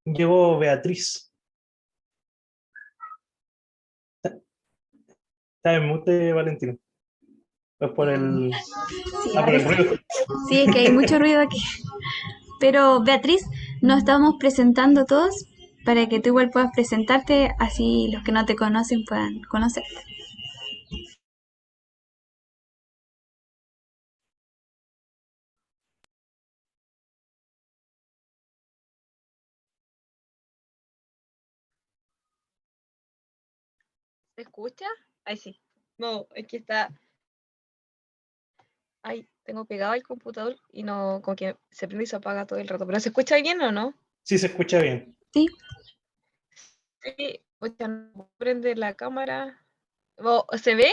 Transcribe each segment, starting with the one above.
Llegó Beatriz. Está en mute, Valentina. Es por el... Sí, por el parece. ruido. Sí, es que hay mucho ruido aquí. Pero Beatriz, nos estamos presentando todos para que tú igual puedas presentarte, así los que no te conocen puedan conocerte. ¿Se escucha? Ahí sí. No, es que está. Ahí tengo pegado el computador y no, como que se prende y se apaga todo el rato. ¿Pero se escucha bien o no? Sí, se escucha bien. Sí, Sí, escucha, no prende la cámara. Oh, ¿se ve?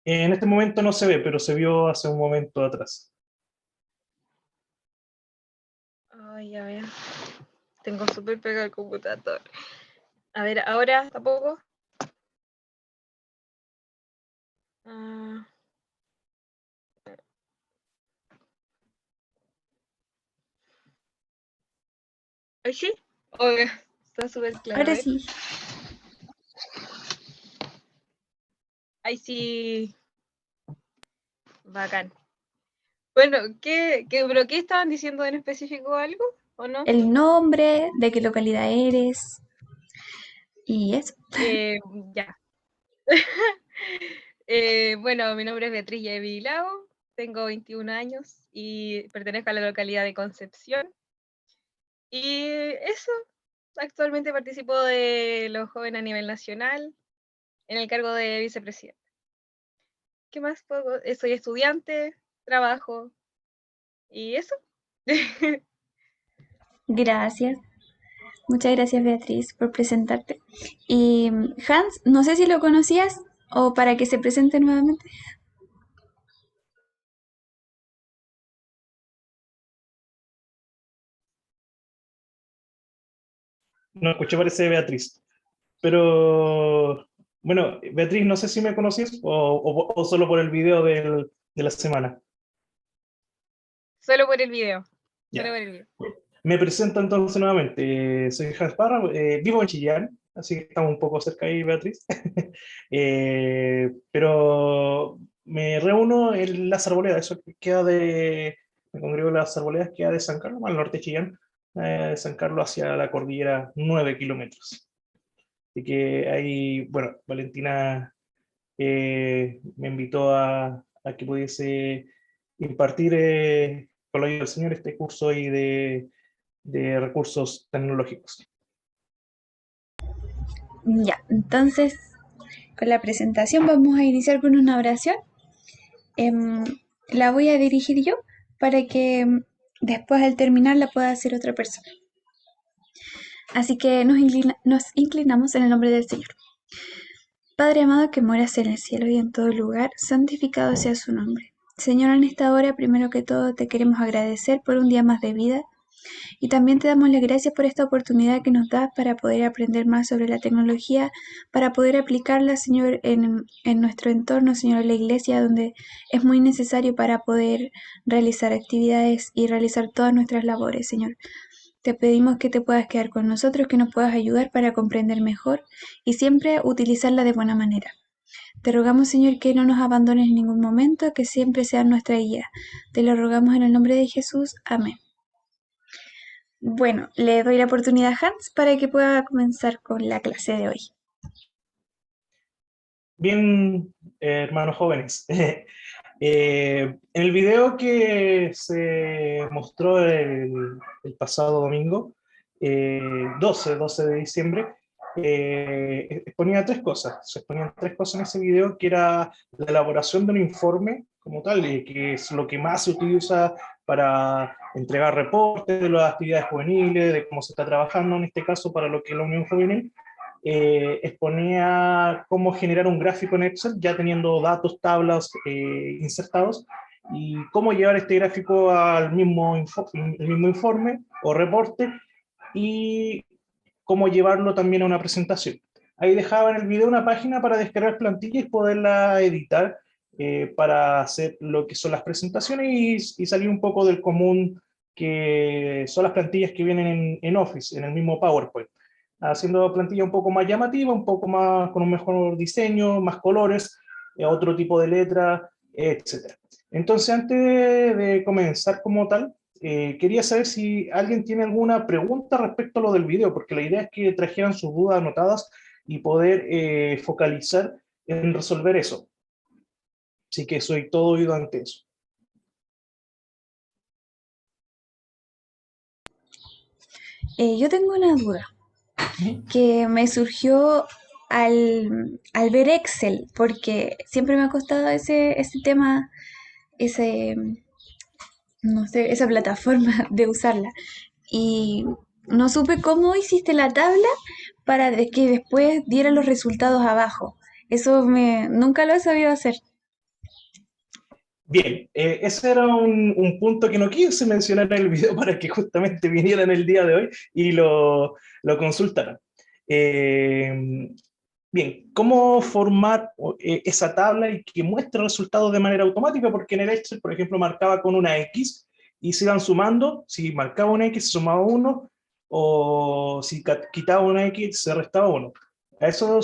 En este momento no se ve, pero se vio hace un momento atrás. Ay, a ver. Tengo súper pegado el computador. A ver, ahora tampoco. Ah, ¿Ahí sí? Oye, está súper claro. A ahora ver. sí. Ahí sí. Bacán. Bueno, pero qué estaban diciendo en específico algo? ¿O no? El nombre, de qué localidad eres y eso. Eh, ya. Bueno, mi nombre es Beatriz Yevi Lago, tengo 21 años y pertenezco a la localidad de Concepción. Y eso, actualmente participo de los jóvenes a nivel nacional en el cargo de vicepresidente. ¿Qué más puedo? Soy estudiante, trabajo y eso. Gracias. Muchas gracias Beatriz por presentarte. Y Hans, no sé si lo conocías o para que se presente nuevamente. No escuché, parece Beatriz. Pero, bueno, Beatriz, no sé si me conocías o solo por el video de la semana. Solo por el video. Solo Ya. por el video. Me presento entonces nuevamente. Soy Hans Parra, vivo en Chillán, así que estamos un poco cerca ahí, Beatriz. Pero me reúno en Las Arboledas, eso que queda de. Me congrego en Las Arboledas, queda de San Carlos, al norte de Chillán, de San Carlos hacia la cordillera, 9 kilómetros. Así que ahí, bueno, Valentina me invitó a que pudiese impartir, con la ayuda del Señor, este curso ahí de recursos tecnológicos. Ya, entonces con la presentación vamos a iniciar con una oración. Em, la voy a dirigir yo para que después al terminar la pueda hacer otra persona. Así que nos inclinamos en el nombre del Señor. Padre amado que moras en el cielo y en todo lugar, santificado sea su nombre. Señor, en esta hora, primero que todo, te queremos agradecer por un día más de vida y también te damos las gracias por esta oportunidad que nos das para poder aprender más sobre la tecnología, para poder aplicarla, Señor, en nuestro entorno, Señor, en la iglesia, donde es muy necesario para poder realizar actividades y realizar todas nuestras labores, Señor. Te pedimos que te puedas quedar con nosotros, que nos puedas ayudar para comprender mejor y siempre utilizarla de buena manera. Te rogamos, Señor, que no nos abandones en ningún momento, que siempre seas nuestra guía. Te lo rogamos en el nombre de Jesús. Amén. Bueno, le doy la oportunidad a Hans para que pueda comenzar con la clase de hoy. Bien, hermanos jóvenes, en el video que se mostró el pasado domingo, 12 de diciembre, exponía tres cosas. Se exponían tres cosas en ese video, que era la elaboración de un informe como tal, que es lo que más se utiliza para entregar reportes de las actividades juveniles, de cómo se está trabajando en este caso para lo que es la Unión Juvenil. Exponía cómo generar un gráfico en Excel, ya teniendo datos, tablas insertados, y cómo llevar este gráfico al mismo, el mismo informe o reporte, y cómo llevarlo también a una presentación. Ahí dejaba en el video una página para descargar plantillas y poderla editar para hacer lo que son las presentaciones y salir un poco del común que son las plantillas que vienen en Office, en el mismo PowerPoint, haciendo plantillas un poco más llamativas, un poco más con un mejor diseño, más colores, otro tipo de letra, etc. Entonces, antes de comenzar como tal, quería saber si alguien tiene alguna pregunta respecto a lo del video, porque la idea es que trajeran sus dudas anotadas y poder focalizar en resolver eso. Así que soy todo oído ante eso. Yo tengo una duda que me surgió al ver Excel, porque siempre me ha costado ese tema, ese, no sé, esa plataforma de usarla. Y no supe cómo hiciste la tabla para que después diera los resultados abajo. Nunca lo he sabido hacer. Bien, ese era un punto que no quise mencionar en el video para que justamente vinieran el día de hoy y lo consultaran. Bien, ¿cómo formar esa tabla y que muestre resultados de manera automática? Porque en el Excel, por ejemplo, marcaba con una X y se iban sumando. Si marcaba una X, se sumaba uno, o si quitaba una X, se restaba uno. ¿A eso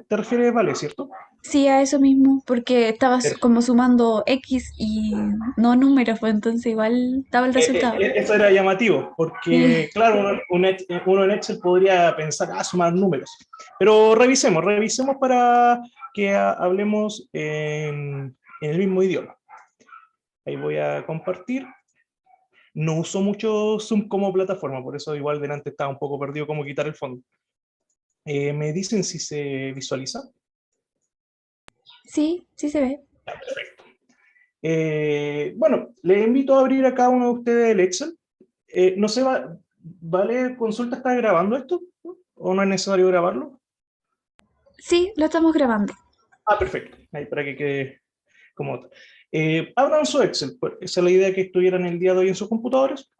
te refieres, Vale, cierto? Sí, a eso mismo, porque estabas como sumando X y no números, pues entonces igual daba el resultado. Eso era llamativo, Sí. porque claro, uno en Excel podría pensar, sumar números. Pero revisemos para que hablemos en el mismo idioma. Ahí voy a compartir. No uso mucho Zoom como plataforma, por eso igual delante estaba un poco perdido cómo quitar el fondo. ¿Me dicen si se visualiza? Sí, sí se ve. Perfecto. Bueno, les invito a abrir a cada uno de ustedes el Excel. No sé, ¿Vale? ¿Consulta está grabando esto? ¿O no es necesario grabarlo? Sí, lo estamos grabando. Perfecto. Ahí para que quede como tal. Abran su Excel. Pues, esa es la idea que estuvieran el día de hoy en sus computadores.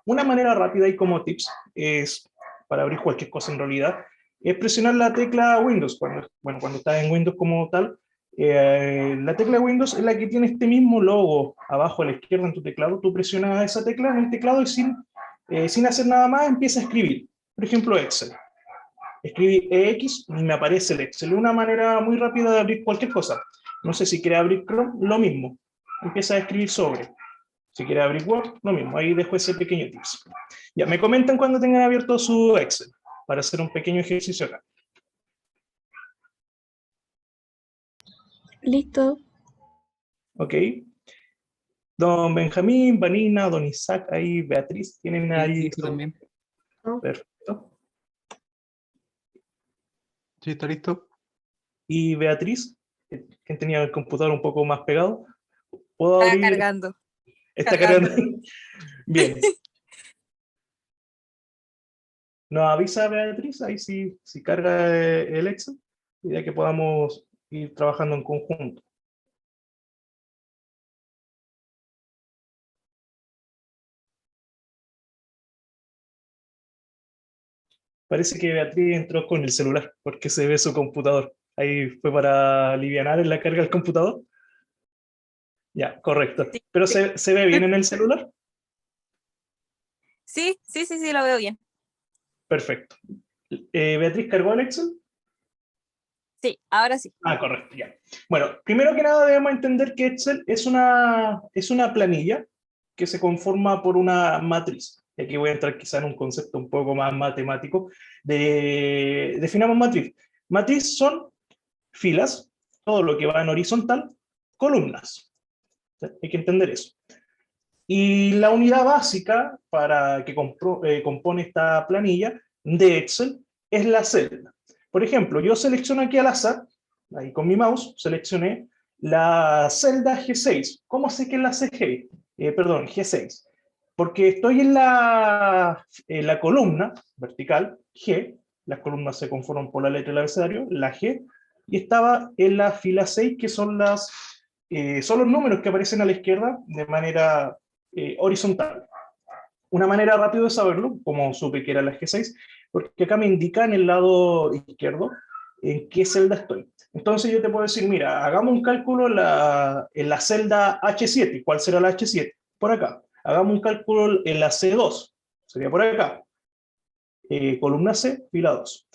Una manera rápida y como tips es, para abrir cualquier cosa en realidad, es presionar la tecla Windows. Cuando estás en Windows como tal, la tecla Windows es la que tiene este mismo logo abajo a la izquierda en tu teclado. Tú presionas esa tecla en el teclado y sin hacer nada más empieza a escribir. Por ejemplo, Excel. Escribí EX y me aparece el Excel. Una manera muy rápida de abrir cualquier cosa. No sé si quiere abrir Chrome, lo mismo. Empieza a escribir sobre. Si quiere abrir Word, lo mismo. Ahí dejo ese pequeño tips. Ya, me comentan cuando tengan abierto su Excel para hacer un pequeño ejercicio acá. Listo. ¿Ok? Don Benjamín, Vanina, Don Isaac, ahí Beatriz, tienen Sí, ahí. listo también. Perfecto. Sí, está listo. Y Beatriz, que tenía el computador un poco más pegado, ¿puedo Está abrir? cargando. Está Cargando. cargando. Bien. Nos avisa Beatriz, ahí si carga el Excel, ya que podamos ir trabajando en conjunto. Parece que Beatriz entró con el celular, porque se ve su computador. Ahí fue para alivianar en la carga del computador. Ya, correcto. Sí, ¿Pero sí. se ve bien en el celular? Sí, lo veo bien. Perfecto. ¿Beatriz cargó el Excel? Sí, ahora sí. Correcto, ya. Bueno, primero que nada debemos entender que Excel es una planilla que se conforma por una matriz. Y aquí voy a entrar quizá en un concepto un poco más matemático. Definamos matriz. Matriz son filas, todo lo que va en horizontal, columnas. Hay que entender eso. Y la unidad básica para que compone esta planilla de Excel es la celda. Por ejemplo, yo selecciono aquí al azar, ahí con mi mouse, seleccioné la celda G6. ¿Cómo sé que es la G6? Porque estoy en la columna vertical G, las columnas se conforman por la letra del abecedario, la G, y estaba en la fila 6, que son los números que aparecen a la izquierda de manera horizontal. Una manera rápida de saberlo, como supe que era la G6, porque acá me indica en el lado izquierdo en qué celda estoy. Entonces yo te puedo decir, mira, hagamos un cálculo en la celda H7. ¿Cuál será la H7? Por acá. Hagamos un cálculo en la C2, sería por acá. Columna C, fila 2.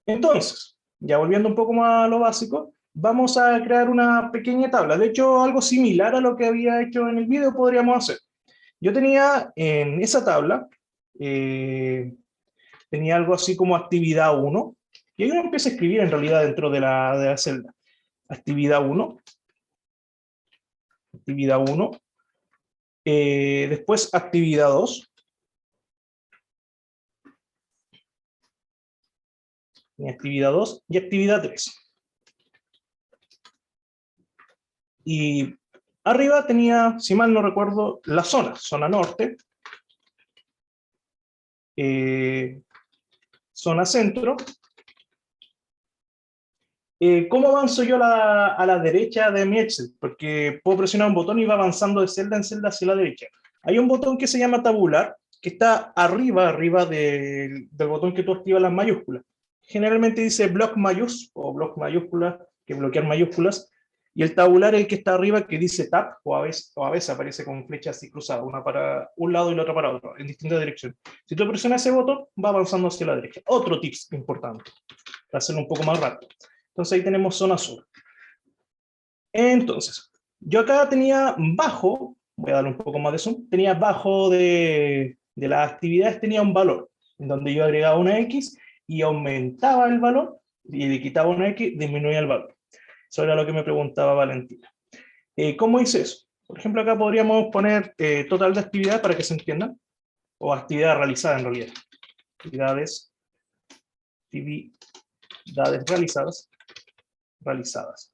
Entonces, ya volviendo un poco más a lo básico, vamos a crear una pequeña tabla. De hecho, algo similar a lo que había hecho en el video podríamos hacer. Yo tenía en esa tabla, tenía algo así como actividad 1, y ahí uno empieza a escribir en realidad dentro de la celda. Actividad 1, actividad 1, después actividad 2, y actividad 2 y actividad 3. Y arriba tenía, si mal no recuerdo, la zona norte, zona centro. ¿Cómo avanzo yo a la derecha de mi Excel? Porque puedo presionar un botón y va avanzando de celda en celda hacia la derecha. Hay un botón que se llama tabular, que está arriba del botón que tú activas las mayúsculas. Generalmente dice block mayús o block mayúsculas, que bloquear mayúsculas. Y el tabular es el que está arriba, que dice tab, o a veces aparece con flechas así cruzadas, una para un lado y la otra para otro, en distintas direcciones. Si tú presionas ese botón, va avanzando hacia la derecha. Otro tip importante, para hacerlo un poco más rápido. Entonces ahí tenemos zona sur. Entonces, yo acá tenía bajo, voy a darle un poco más de zoom, tenía bajo de las actividades, tenía un valor, en donde yo agregaba una X y aumentaba el valor, y le quitaba una X, disminuía el valor. Eso era lo que me preguntaba Valentina. ¿Cómo hice eso? Por ejemplo, acá podríamos poner total de actividad para que se entiendan, o actividad realizada en realidad. Actividades realizadas.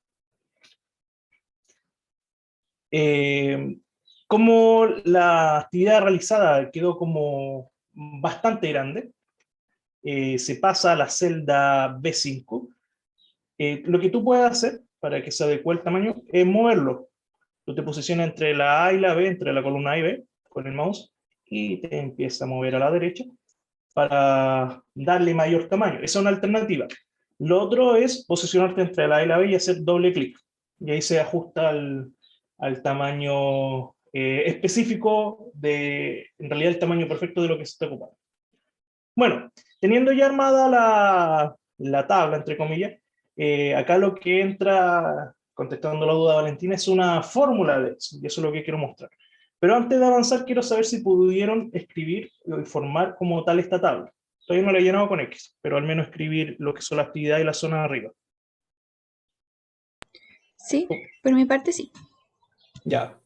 Como la actividad realizada quedó como bastante grande, se pasa a la celda B5. Lo que tú puedes hacer para que se adecue el tamaño es moverlo. Tú te posicionas entre la A y la B, entre la columna A y B, con el mouse, y te empieza a mover a la derecha para darle mayor tamaño. Esa es una alternativa. Lo otro es posicionarte entre la A y la B y hacer doble clic. Y ahí se ajusta al tamaño específico en realidad el tamaño perfecto de lo que se está ocupando. Bueno, teniendo ya armada la tabla, entre comillas, acá lo que entra, contestando la duda de Valentina, es una fórmula de eso, y eso es lo que quiero mostrar. Pero antes de avanzar, quiero saber si pudieron escribir y formar como tal esta tabla. Todavía no la he llenado con X, pero al menos escribir lo que son la actividad y la zona de arriba. Sí, por mi parte sí. Ya.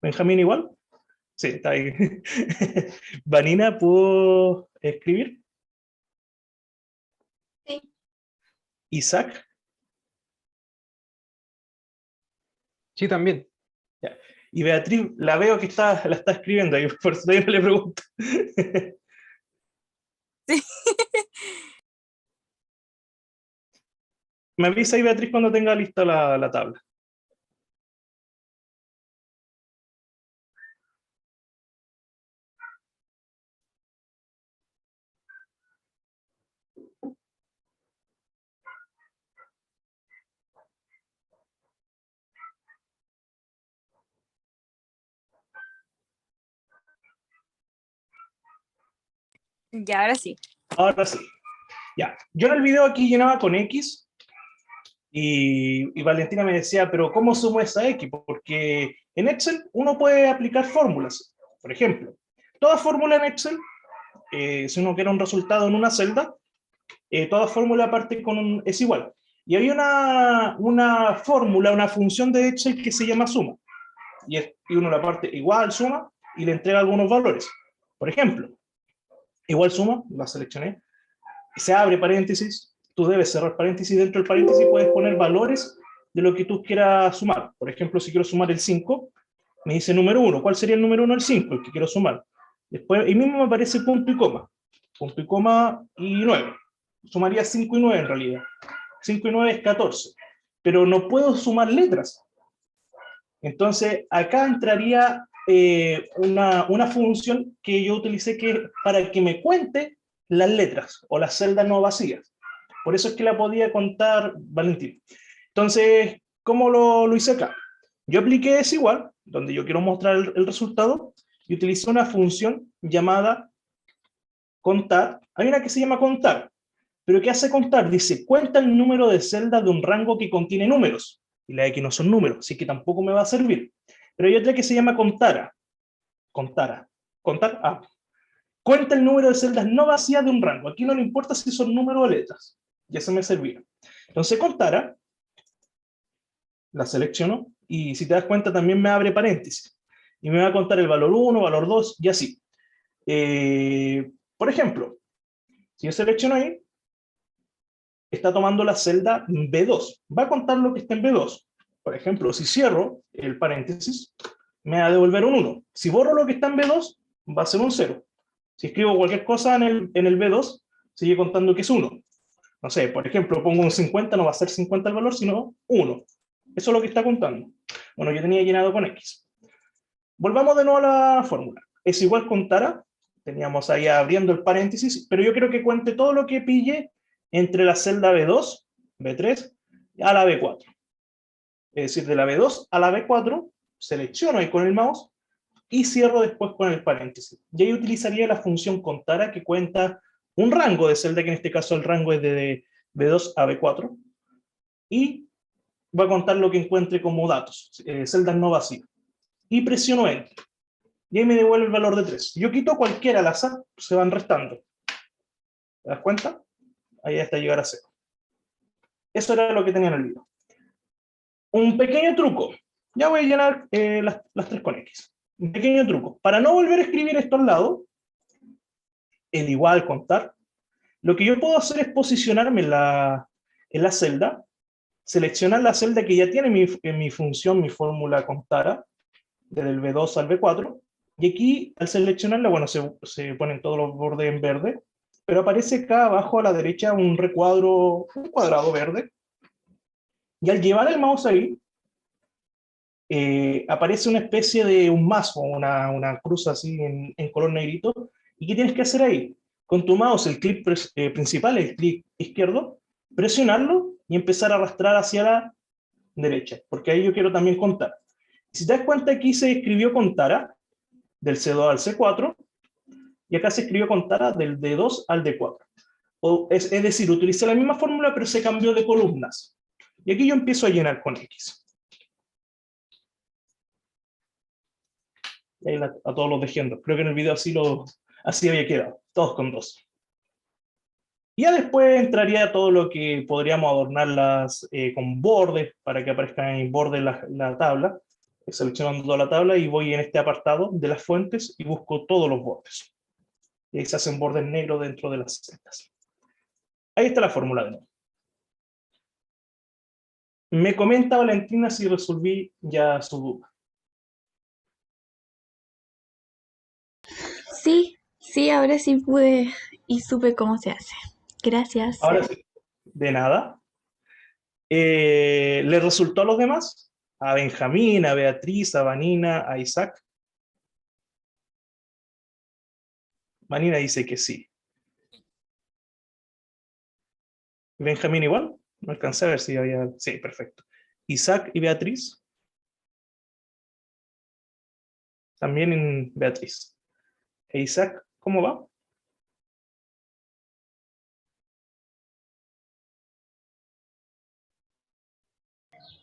¿Benjamín igual? Sí, está ahí. ¿Vanina pudo escribir? Sí. ¿Isaac? Sí, también. Ya. Y Beatriz, la veo que la está escribiendo, y por eso todavía no le pregunto. Sí. Me avisa ahí, Beatriz, cuando tenga lista la tabla. Ya, ahora sí. Ahora sí. Ya. Yo en el video aquí llenaba con X y Valentina me decía, pero ¿cómo sumo esa X? Porque en Excel uno puede aplicar fórmulas. Por ejemplo, toda fórmula en Excel, si uno quiere un resultado en una celda, toda fórmula parte con es igual. Y hay una fórmula, una función de Excel que se llama suma. Y uno la parte igual, suma, y le entrega algunos valores. Por ejemplo, igual suma, la seleccioné, se abre paréntesis, tú debes cerrar paréntesis, dentro del paréntesis puedes poner valores de lo que tú quieras sumar. Por ejemplo, si quiero sumar el 5, me dice número 1. ¿Cuál sería el número 1? El 5, el que quiero sumar. Después, ahí mismo me aparece punto y coma. Punto y coma y 9. Sumaría 5 y 9 en realidad. 5 y 9 es 14. Pero no puedo sumar letras. Entonces, acá entraría una función que yo utilicé para que me cuente las letras o las celdas no vacías. Por eso es que la podía contar Valentín. Entonces, ¿cómo lo hice acá? Yo apliqué desigual, donde yo quiero mostrar el resultado, y utilicé una función llamada contar. Hay una que se llama contar, pero ¿qué hace contar? Dice, cuenta el número de celdas de un rango que contiene números, y la X no son números, así que tampoco me va a servir. Pero hay otra que se llama contara. Contar, cuenta el número de celdas no vacías de un rango. Aquí no le importa si son números o letras. Y eso me servía. Entonces contara, la selecciono, y si te das cuenta también me abre paréntesis. Y me va a contar el valor 1, valor 2, y así. Por ejemplo, si yo selecciono ahí, está tomando la celda B2. Va a contar lo que está en B2. Por ejemplo, si cierro el paréntesis, me va a devolver un 1. Si borro lo que está en B2, va a ser un 0. Si escribo cualquier cosa en el B2, sigue contando que es 1. No sé, por ejemplo, pongo un 50, no va a ser 50 el valor, sino 1. Eso es lo que está contando. Bueno, yo tenía llenado con X. Volvamos de nuevo a la fórmula. Es igual contara, teníamos ahí abriendo el paréntesis, pero yo quiero que cuente todo lo que pille entre la celda B2, B3, a la B4. Es decir, de la B2 a la B4, selecciono ahí con el mouse y cierro después con el paréntesis. Y ahí utilizaría la función contara que cuenta un rango de celda, que en este caso el rango es de B2 a B4, y va a contar lo que encuentre como datos, celdas no vacías. Y presiono Enter. Y ahí me devuelve el valor de 3. Yo quito cualquiera al azar, se van restando. ¿Te das cuenta? Ahí hasta llegar a 0. Eso era lo que tenía en el video. Un pequeño truco. Ya voy a llenar las 3 con X. Un pequeño truco. Para no volver a escribir esto al lado, el igual contar, lo que yo puedo hacer es posicionarme en la celda, seleccionar la celda que ya tiene mi función, mi fórmula contara, desde el B2 al B4, y aquí al seleccionarla, bueno, se ponen todos los bordes en verde, pero aparece acá abajo a la derecha un recuadro, un cuadrado verde, y al llevar el mouse ahí, aparece una especie de un mazo, una cruz así en color negrito. ¿Y qué tienes que hacer ahí? Con tu mouse, el clic principal, el clic izquierdo, presionarlo y empezar a arrastrar hacia la derecha, porque ahí yo quiero también contar. Si te das cuenta, aquí se escribió contara del C2 al C4, y acá se escribió contara del D2 al D4. Es decir, utilicé la misma fórmula, pero se cambió de columnas. Y aquí yo empiezo a llenar con X. Y ahí a todos los dejando. Creo que en el video así había quedado, todos con 2. Y ya después entraría todo lo que podríamos adornarlas con bordes, para que aparezcan en borde la tabla, seleccionando toda la tabla, y voy en este apartado de las fuentes y busco todos los bordes. Y ahí se hacen bordes negros dentro de las celdas. Ahí está la fórmula de nuevo. Me comenta Valentina si resolví ya su duda. Sí, sí, ahora sí pude y supe cómo se hace. Gracias. Ahora sí, de nada. ¿Le resultó a los demás? A Benjamín, a Beatriz, a Vanina, a Isaac. Vanina dice que sí. ¿Benjamín igual? No alcancé a ver si había... Sí, perfecto. Isaac y Beatriz. También en Beatriz. ¿E Isaac, cómo va?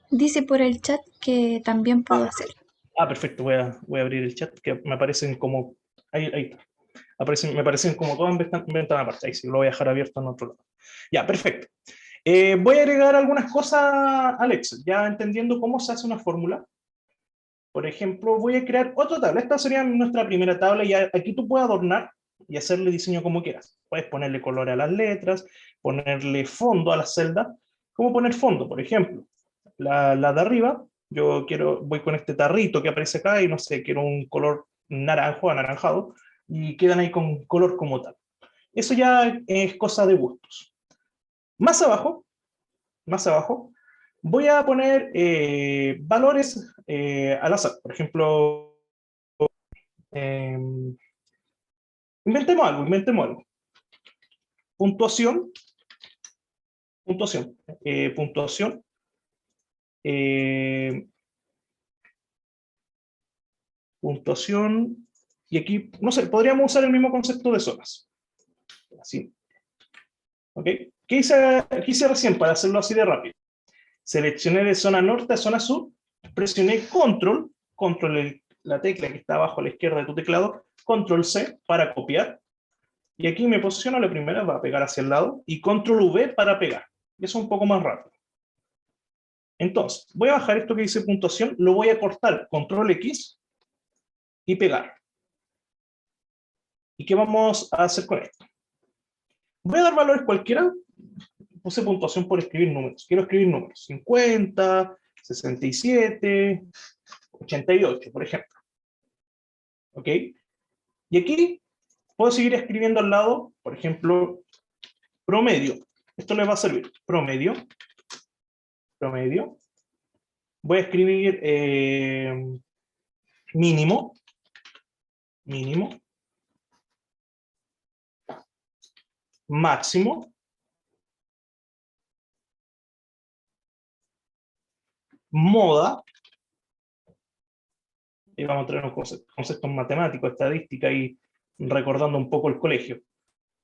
Dice por el chat que también puedo hacerlo. Perfecto. Voy a abrir el chat, que me aparecen como... Ahí está. Me aparecen como todas en ventana aparte. Ahí sí, lo voy a dejar abierto en otro lado. Ya, perfecto. Voy a agregar algunas cosas al Excel, ya entendiendo cómo se hace una fórmula. Por ejemplo, voy a crear otra tabla. Esta sería nuestra primera tabla, y aquí tú puedes adornar y hacerle diseño como quieras. Puedes ponerle color a las letras, ponerle fondo a las celdas. ¿Cómo poner fondo? Por ejemplo, la de arriba, voy con este tarrito que aparece acá y no sé, quiero un color naranjo, anaranjado, y quedan ahí con color como tal. Eso ya es cosa de gustos. Más abajo, voy a poner valores al azar. Por ejemplo, eh, inventemos algo. Puntuación, puntuación, puntuación, puntuación, y aquí, no sé, podríamos usar el mismo concepto de zonas. Así. ¿Ok? ¿Qué hice recién para hacerlo así de rápido? Seleccioné de zona norte a zona sur, presioné control, la tecla que está abajo a la izquierda de tu teclado, control C para copiar, y aquí me posiciono la primera, va a pegar hacia el lado, y control V para pegar. Eso es un poco más rápido. Entonces, voy a bajar esto que dice puntuación, lo voy a cortar, control X, y pegar. ¿Y qué vamos a hacer con esto? Voy a dar valores cualquiera, puse puntuación por escribir números. Quiero escribir números, 50, 67, 88, por ejemplo. ¿Ok? Y aquí puedo seguir escribiendo al lado, por ejemplo, promedio. Esto les va a servir. Promedio. Promedio. Voy a escribir mínimo. Mínimo. Máximo. Moda. Y vamos a traer unos conceptos matemáticos, estadística y recordando un poco el colegio.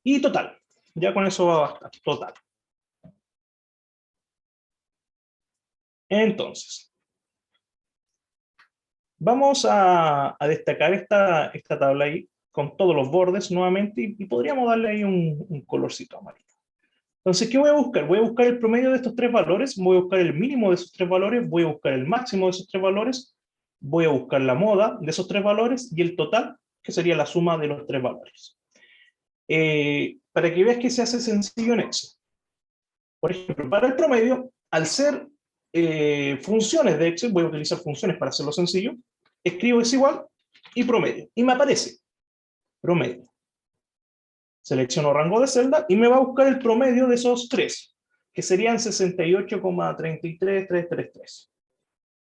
Y total. Ya con eso va a bastar. Total. Entonces, vamos a destacar esta tabla ahí con todos los bordes nuevamente y podríamos darle ahí un colorcito amarillo. Entonces, ¿qué voy a buscar? Voy a buscar el promedio de estos tres valores, voy a buscar el mínimo de esos tres valores, voy a buscar el máximo de esos tres valores, voy a buscar la moda de esos tres valores y el total, que sería la suma de los tres valores. Para que veas que se hace sencillo en Excel. Por ejemplo, para el promedio, al ser funciones de Excel, voy a utilizar funciones para hacerlo sencillo, escribo es igual y promedio, y me aparece promedio. Selecciono rango de celda y me va a buscar el promedio de esos tres, que serían 68,33333.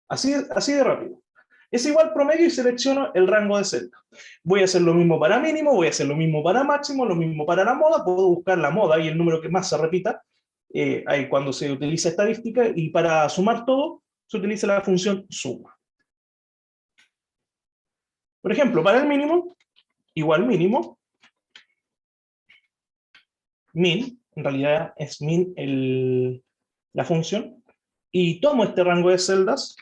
Así de rápido. Es igual promedio y selecciono el rango de celda. Voy a hacer lo mismo para mínimo, voy a hacer lo mismo para máximo, lo mismo para la moda, puedo buscar la moda y el número que más se repita, ahí cuando se utiliza estadística, y para sumar todo, se utiliza la función suma. Por ejemplo, para el mínimo, igual mínimo, min, en realidad es min la función, y tomo este rango de celdas,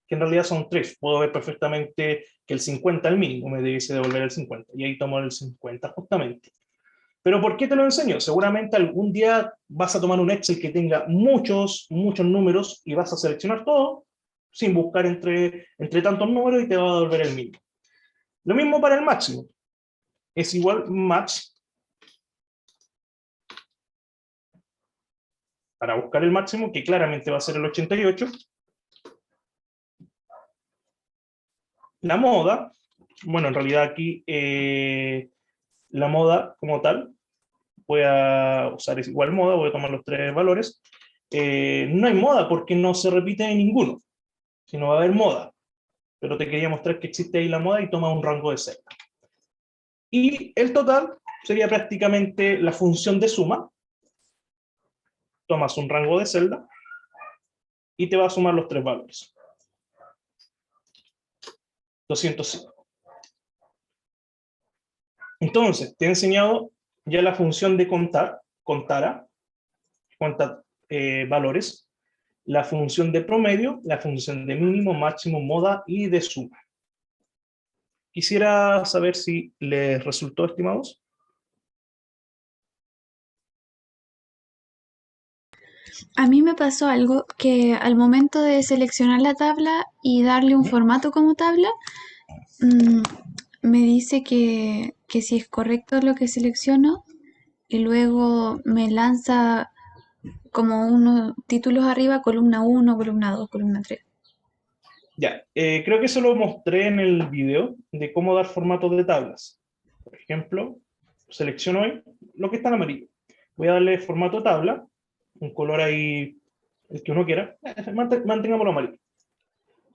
que en realidad son 3. Puedo ver perfectamente que el 50 al mínimo me debiese devolver el 50, y ahí tomo el 50 justamente. ¿Pero por qué te lo enseño? Seguramente algún día vas a tomar un Excel que tenga muchos números y vas a seleccionar todo sin buscar entre tantos números y te va a devolver el mínimo. Lo mismo para el máximo. Es igual max. Para buscar el máximo, que claramente va a ser el 88. La moda, bueno, en realidad aquí la moda como tal, voy a usar es igual moda, voy a tomar los tres valores. No hay moda porque no se repite en ninguno, sino va a haber moda. Pero te quería mostrar que existe ahí la moda y toma un rango de celda. Y el total sería prácticamente la función de suma. Tomas un rango de celda y te va a sumar los tres valores. 205. Entonces, te he enseñado ya la función de contar, cuenta valores, la función de promedio, la función de mínimo, máximo, moda y de suma. Quisiera saber si les resultó, estimados. A mí me pasó algo que al momento de seleccionar la tabla y darle un formato como tabla, me dice que si es correcto lo que selecciono y luego me lanza como unos títulos arriba, columna 1, columna 2, columna 3. Ya, creo que eso lo mostré en el video de cómo dar formatos de tablas. Por ejemplo, selecciono hoy lo que está en amarillo. Voy a darle formato tabla, un color ahí, el que uno quiera. Mantengámoslo amarillo.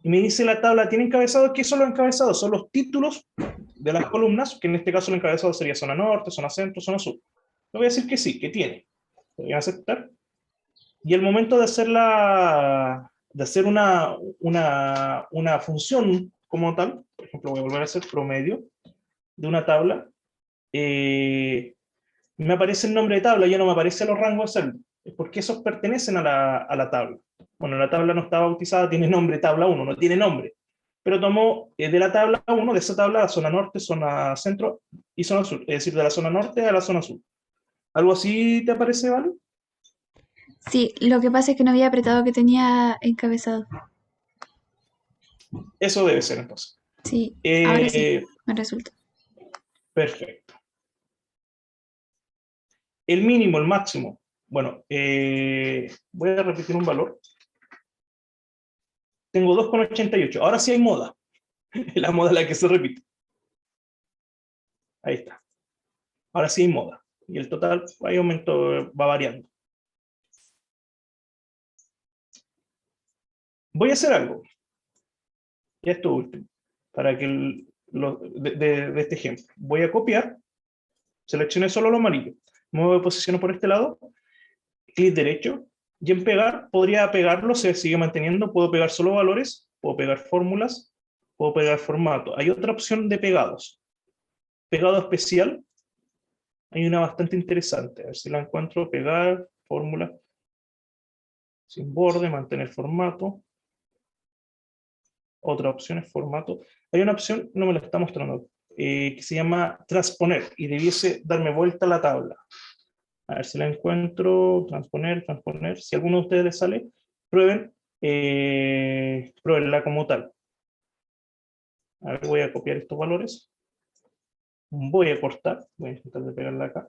Y me dice la tabla, ¿tiene encabezados? ¿Qué son los encabezados? Son los títulos de las columnas, que en este caso el encabezado sería zona norte, zona centro, zona sur. Le voy a decir que sí, que tiene. Le voy a aceptar. Y el momento de hacer una función como tal, por ejemplo, ejemplo, voy a volver a hacer promedio de una tabla, me aparece el nombre de tabla, ya no me aparecen los rangos de celda. Es porque esos pertenecen a la tabla. Bueno, la tabla no está bautizada, tiene nombre tabla 1, no tiene nombre. Pero tomó de la tabla 1, de esa tabla, la zona norte, zona centro y zona sur. Es decir, de la zona norte a la zona sur. ¿Algo así te parece, Vale? Sí, lo que pasa es que no había apretado que tenía encabezado. Eso debe ser entonces. Sí, ahora sí, me resulta. Perfecto. El mínimo, el máximo. Bueno, voy a repetir un valor. Tengo 2,88. Ahora sí hay moda. La moda es la que se repite. Ahí está. Ahora sí hay moda. Y el total, ahí aumento, va variando. Voy a hacer algo. Ya esto último. Para que de este ejemplo. Voy a copiar. Seleccioné solo lo amarillo. Me posiciono por este lado. Clic derecho. Y en pegar, podría pegarlo, se sigue manteniendo. Puedo pegar solo valores. Puedo pegar fórmulas. Puedo pegar formato. Hay otra opción de pegados. Pegado especial. Hay una bastante interesante. A ver si la encuentro. Pegar, fórmula. Sin borde, mantener formato. Otra opción es formato. Hay una opción, no me la está mostrando, que se llama transponer y debiese darme vuelta a la tabla. A ver si la encuentro. Transponer, transponer. Si alguno de ustedes les sale, prueben, pruébenla como tal. A ver, voy a copiar estos valores. Voy a cortar. Voy a intentar de pegarla acá.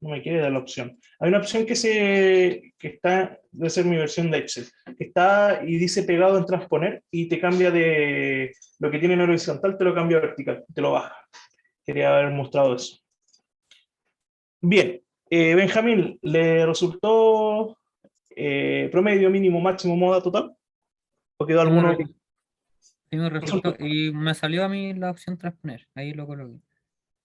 No me quiere dar la opción. Hay una opción que está, debe ser mi versión de Excel, que está y dice pegado en transponer y te cambia de lo que tiene en horizontal, te lo cambia a vertical, te lo baja. Quería haber mostrado eso. Bien, Benjamín, ¿le resultó promedio, mínimo, máximo, moda total? ¿O quedó Sí me, alguno re- que sí me resultó. resultó? Y me salió a mí la opción transponer. Ahí lo coloqué.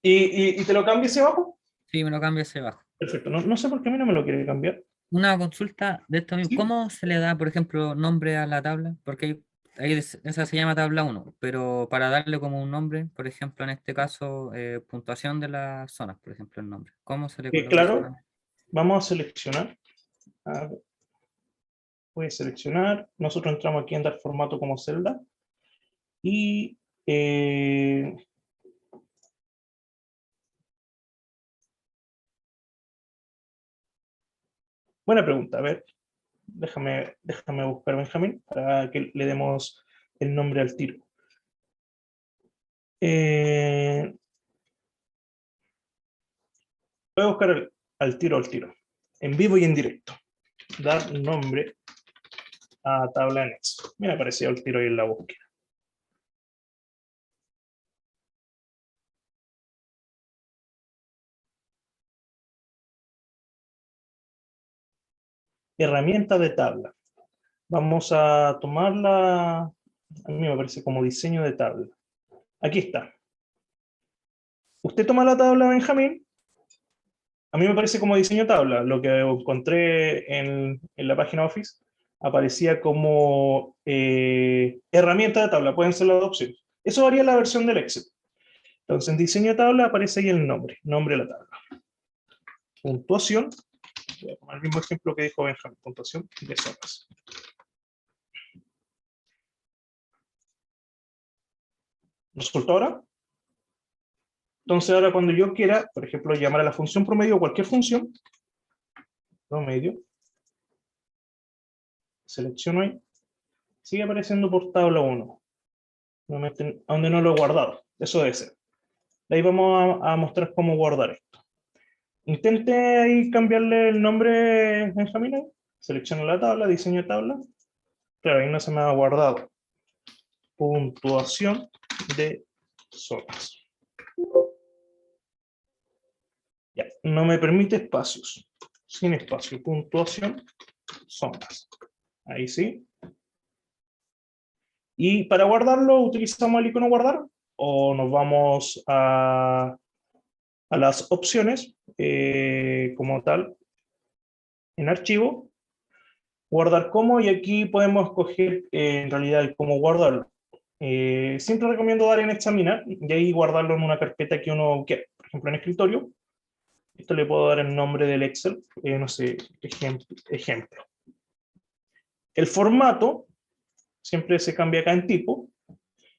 ¿Y te lo cambia hacia abajo? Sí, me lo cambia hacia abajo. Perfecto, no, no sé por qué a mí no me lo quiere cambiar. Una consulta de esto mismo. ¿Sí? ¿Cómo se le da, por ejemplo, nombre a la tabla? Porque esa se llama tabla 1, pero para darle como un nombre, por ejemplo, en este caso, puntuación de las zonas, por ejemplo, el nombre. ¿Cómo se le coloca ese Claro, nombre? vamos a seleccionar. Voy a seleccionar. Nosotros entramos aquí en dar formato como celda. Y buena pregunta. A ver, déjame buscar Benjamín para que le demos el nombre al tiro. Voy a buscar al tiro, en vivo y en directo. Dar nombre a tabla en Excel. Me apareció el tiro ahí en la búsqueda. Herramienta de tabla. Vamos a tomarla, a mí me aparece como diseño de tabla. Aquí está. Usted toma la tabla, Benjamín. A mí me parece como diseño de tabla. Lo que encontré en la página Office aparecía como herramienta de tabla. Pueden ser las dos opciones. Eso varía la versión del Excel. Entonces, en diseño de tabla aparece ahí el nombre de la tabla. Puntuación. Voy a tomar el mismo ejemplo que dijo Benjamín. Puntuación de zonas. ¿Resultó ahora? Entonces, ahora cuando yo quiera, por ejemplo, llamar a la función promedio o cualquier función, promedio, selecciono ahí, sigue apareciendo por tabla 1, donde no lo he guardado. Eso debe ser. De ahí vamos a mostrar cómo guardar esto. Intente ahí cambiarle el nombre, Benjamín. Selecciono la tabla, diseño de tabla. Claro, ahí no se me ha guardado. Puntuación de zonas. Ya, no me permite espacios. Sin espacio. Puntuación, zonas. Ahí sí. Y para guardarlo, utilizamos el icono guardar o nos vamos a las opciones como tal en archivo, guardar como, y aquí podemos escoger en realidad el cómo guardarlo. siempre recomiendo dar en examinar y ahí guardarlo en una carpeta que uno quiera. Por ejemplo, en escritorio, esto le puedo dar el nombre del Excel, no sé, ejemplo. El formato siempre se cambia acá en tipo,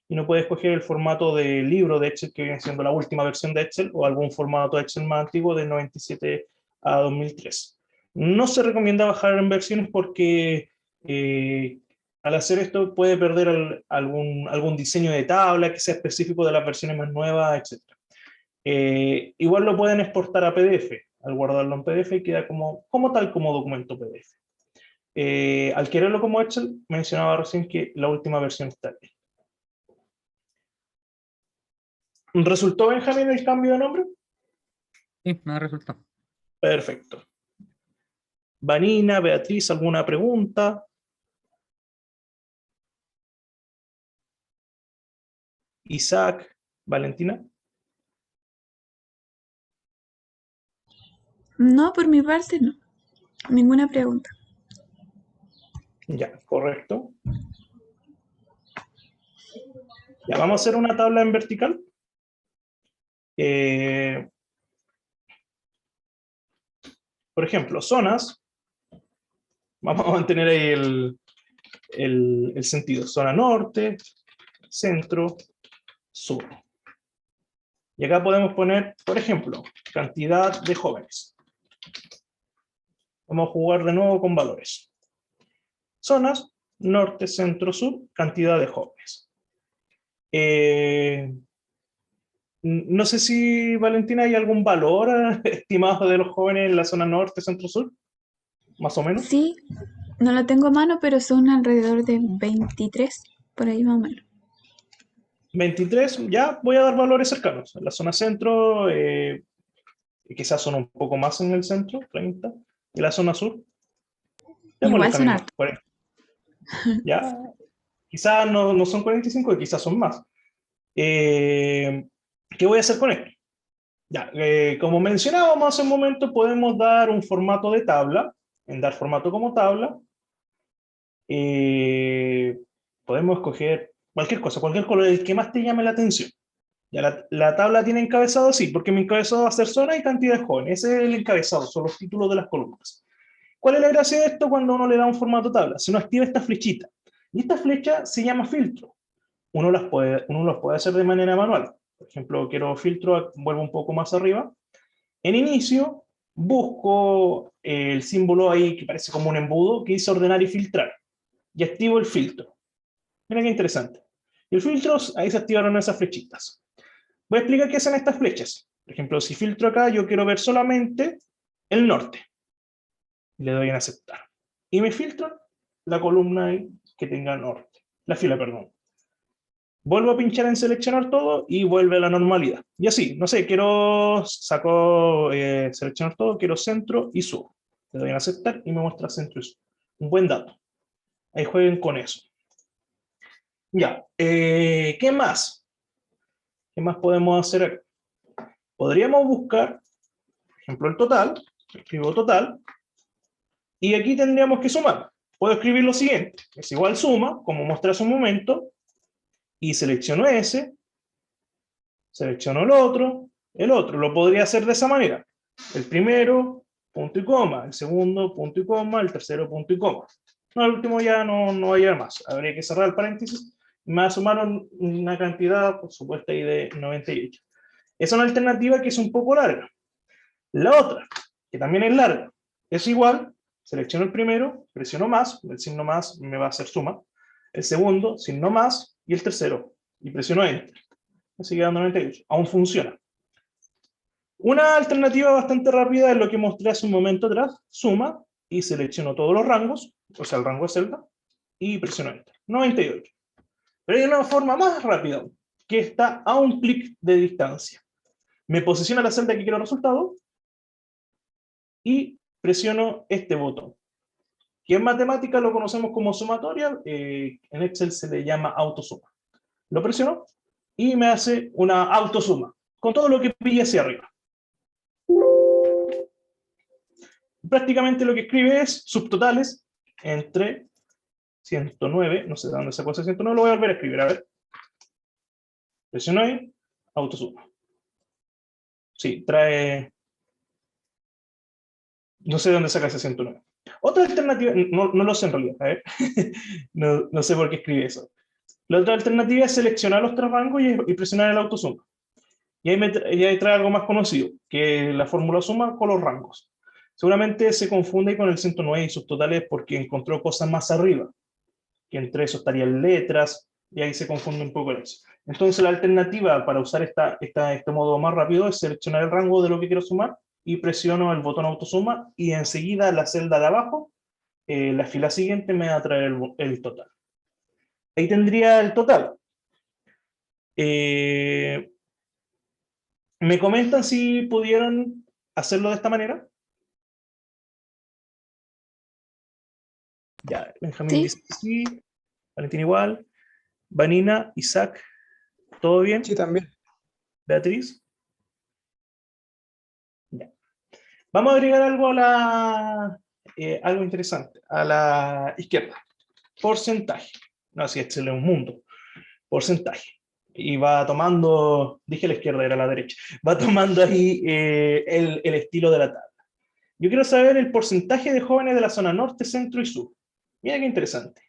y no puedes escoger el formato de libro de Excel que viene siendo la última versión de Excel o algún formato de Excel más antiguo de 97 a 2003. No se recomienda bajar en versiones porque al hacer esto puede perder algún diseño de tabla que sea específico de las versiones más nuevas, etc. Igual lo pueden exportar a PDF. Al guardarlo en PDF queda como tal como documento PDF. Al quererlo como Excel, mencionaba recién que la última versión está ahí. ¿Resultó, Benjamín, el cambio de nombre? Sí, me resultó. Perfecto. Vanina, Beatriz, ¿alguna pregunta? Isaac, Valentina. No, por mi parte no. Ninguna pregunta. Ya, correcto. Ya, vamos a hacer una tabla en vertical. Por ejemplo, zonas. Vamos a mantener ahí el sentido. Zona norte, centro, sur. Y acá podemos poner, por ejemplo, cantidad de jóvenes. Vamos a jugar de nuevo con valores. Zonas, norte, centro, sur, cantidad de jóvenes. No sé si, Valentina, hay algún valor estimado de los jóvenes en la zona norte, centro, sur, más o menos. Sí, no lo tengo a mano, pero son alrededor de 23, por ahí más o menos. 23, ya voy a dar valores cercanos. En la zona centro, quizás son un poco más en el centro, 30. Y la zona sur, démosle Igual son también más, hartos. 40. Ya, quizás no son 45, quizás son más. ¿Qué voy a hacer con esto? Ya, como mencionábamos hace un momento, podemos dar un formato de tabla, en dar formato como tabla. Podemos escoger cualquier cosa, cualquier color, el que más te llame la atención. Ya, la tabla tiene encabezado, sí, porque mi encabezado va a ser zona y cantidad de jóvenes. Ese es el encabezado, son los títulos de las columnas. ¿Cuál es la gracia de esto cuando uno le da un formato tabla? Se nos activa esta flechita. Y esta flecha se llama filtro. Uno los puede hacer de manera manual. Por ejemplo, quiero filtro, vuelvo un poco más arriba. En inicio, busco el símbolo ahí que parece como un embudo que dice ordenar y filtrar. Y activo el filtro. Mira qué interesante. Y el filtro, ahí se activaron esas flechitas. Voy a explicar qué hacen estas flechas. Por ejemplo, si filtro acá, yo quiero ver solamente el norte. Le doy en aceptar. Y me filtra la columna que tenga norte. La fila, perdón. Vuelvo a pinchar en seleccionar todo y vuelve a la normalidad. Y así, no sé, saco seleccionar todo, quiero centro y sur. Le doy en aceptar y me muestra centro y sur. Un buen dato. Ahí jueguen con eso. Ya, ¿qué más? ¿Qué más podemos hacer acá? Podríamos buscar, por ejemplo, el total. Escribo total. Y aquí tendríamos que sumar. Puedo escribir lo siguiente. Es igual suma, como mostré hace un momento, y selecciono ese, selecciono el otro. Lo podría hacer de esa manera. El primero, punto y coma. El segundo, punto y coma. El tercero, punto y coma. No, el último ya no va a llegar más. Habría que cerrar el paréntesis. Me va a sumar una cantidad, por supuesto, ahí de 98. Esa es una alternativa que es un poco larga. La otra, que también es larga, es igual. Selecciono el primero, presiono más, el signo más me va a hacer suma. El segundo, signo más, y el tercero, y presiono Enter. Me sigue dando 98. Aún funciona. Una alternativa bastante rápida es lo que mostré hace un momento atrás. Suma, y selecciono todos los rangos, o sea, el rango de celda, y presiono Enter. 98. Pero hay una forma más rápida, que está a un clic de distancia. Me posiciona la celda que quiero resultado, y presiono este botón. Que en matemática lo conocemos como sumatoria, en Excel se le llama autosuma. Lo presiono y me hace una autosuma, con todo lo que pille hacia arriba. Prácticamente lo que escribe es subtotales entre 109, no sé de dónde sacó ese 109, lo voy a volver a escribir, a ver. Presiono ahí, autosuma. Sí, trae... No sé de dónde saca ese 109. Otra alternativa, no lo sé en realidad, a ver. No sé por qué escribe eso. La otra alternativa es seleccionar los tres rangos y presionar el autosuma. Y ahí trae algo más conocido, que la fórmula suma con los rangos. Seguramente se confunde con el 109 y sus totales porque encontró cosas más arriba, que entre eso estarían letras, y ahí se confunde un poco eso. Entonces la alternativa para usar este modo más rápido es seleccionar el rango de lo que quiero sumar y presiono el botón autosuma y enseguida la celda de abajo, la fila siguiente me va a traer el total. Ahí tendría el total. ¿Me comentan si pudieron hacerlo de esta manera? Ya, Benjamín Sí, dice que sí, Valentín igual, Vanina, Isaac, ¿todo bien? Sí, también. Beatriz. Ya. Vamos a agregar algo algo interesante, a la izquierda. Porcentaje. No, si este es un mundo. Porcentaje. Y va tomando, dije la izquierda, era la derecha, va tomando ahí el estilo de la tabla. Yo quiero saber el porcentaje de jóvenes de la zona norte, centro y sur. Mira qué interesante.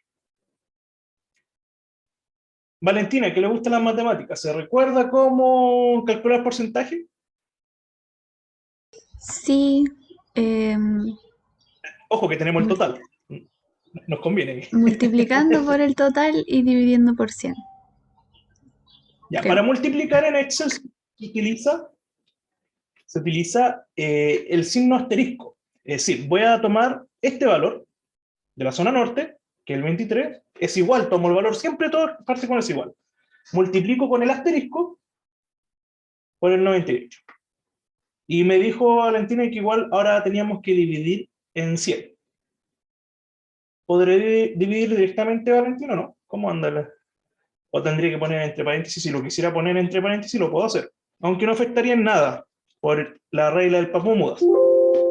Valentina, que le gustan las matemáticas, ¿se recuerda cómo calcular porcentaje? sí. em, Ojo que tenemos el mul- total. Nos conviene. multiplicando por el total y dividiendo por 100, Ya, para creo. multiplicar en Excel se utiliza el signo asterisco. Es decir, voy a tomar este valor de la zona norte, que el 23, es igual, tomo el valor, siempre todo parte con es igual. Multiplico con el asterisco por el 98. Y me dijo Valentina que igual ahora teníamos que dividir en 100. ¿Podré dividir directamente, Valentina, o no? ¿Cómo anda? O tendría que poner entre paréntesis. Si lo quisiera poner entre paréntesis, lo puedo hacer. Aunque no afectaría en nada por la regla del Papúmudas.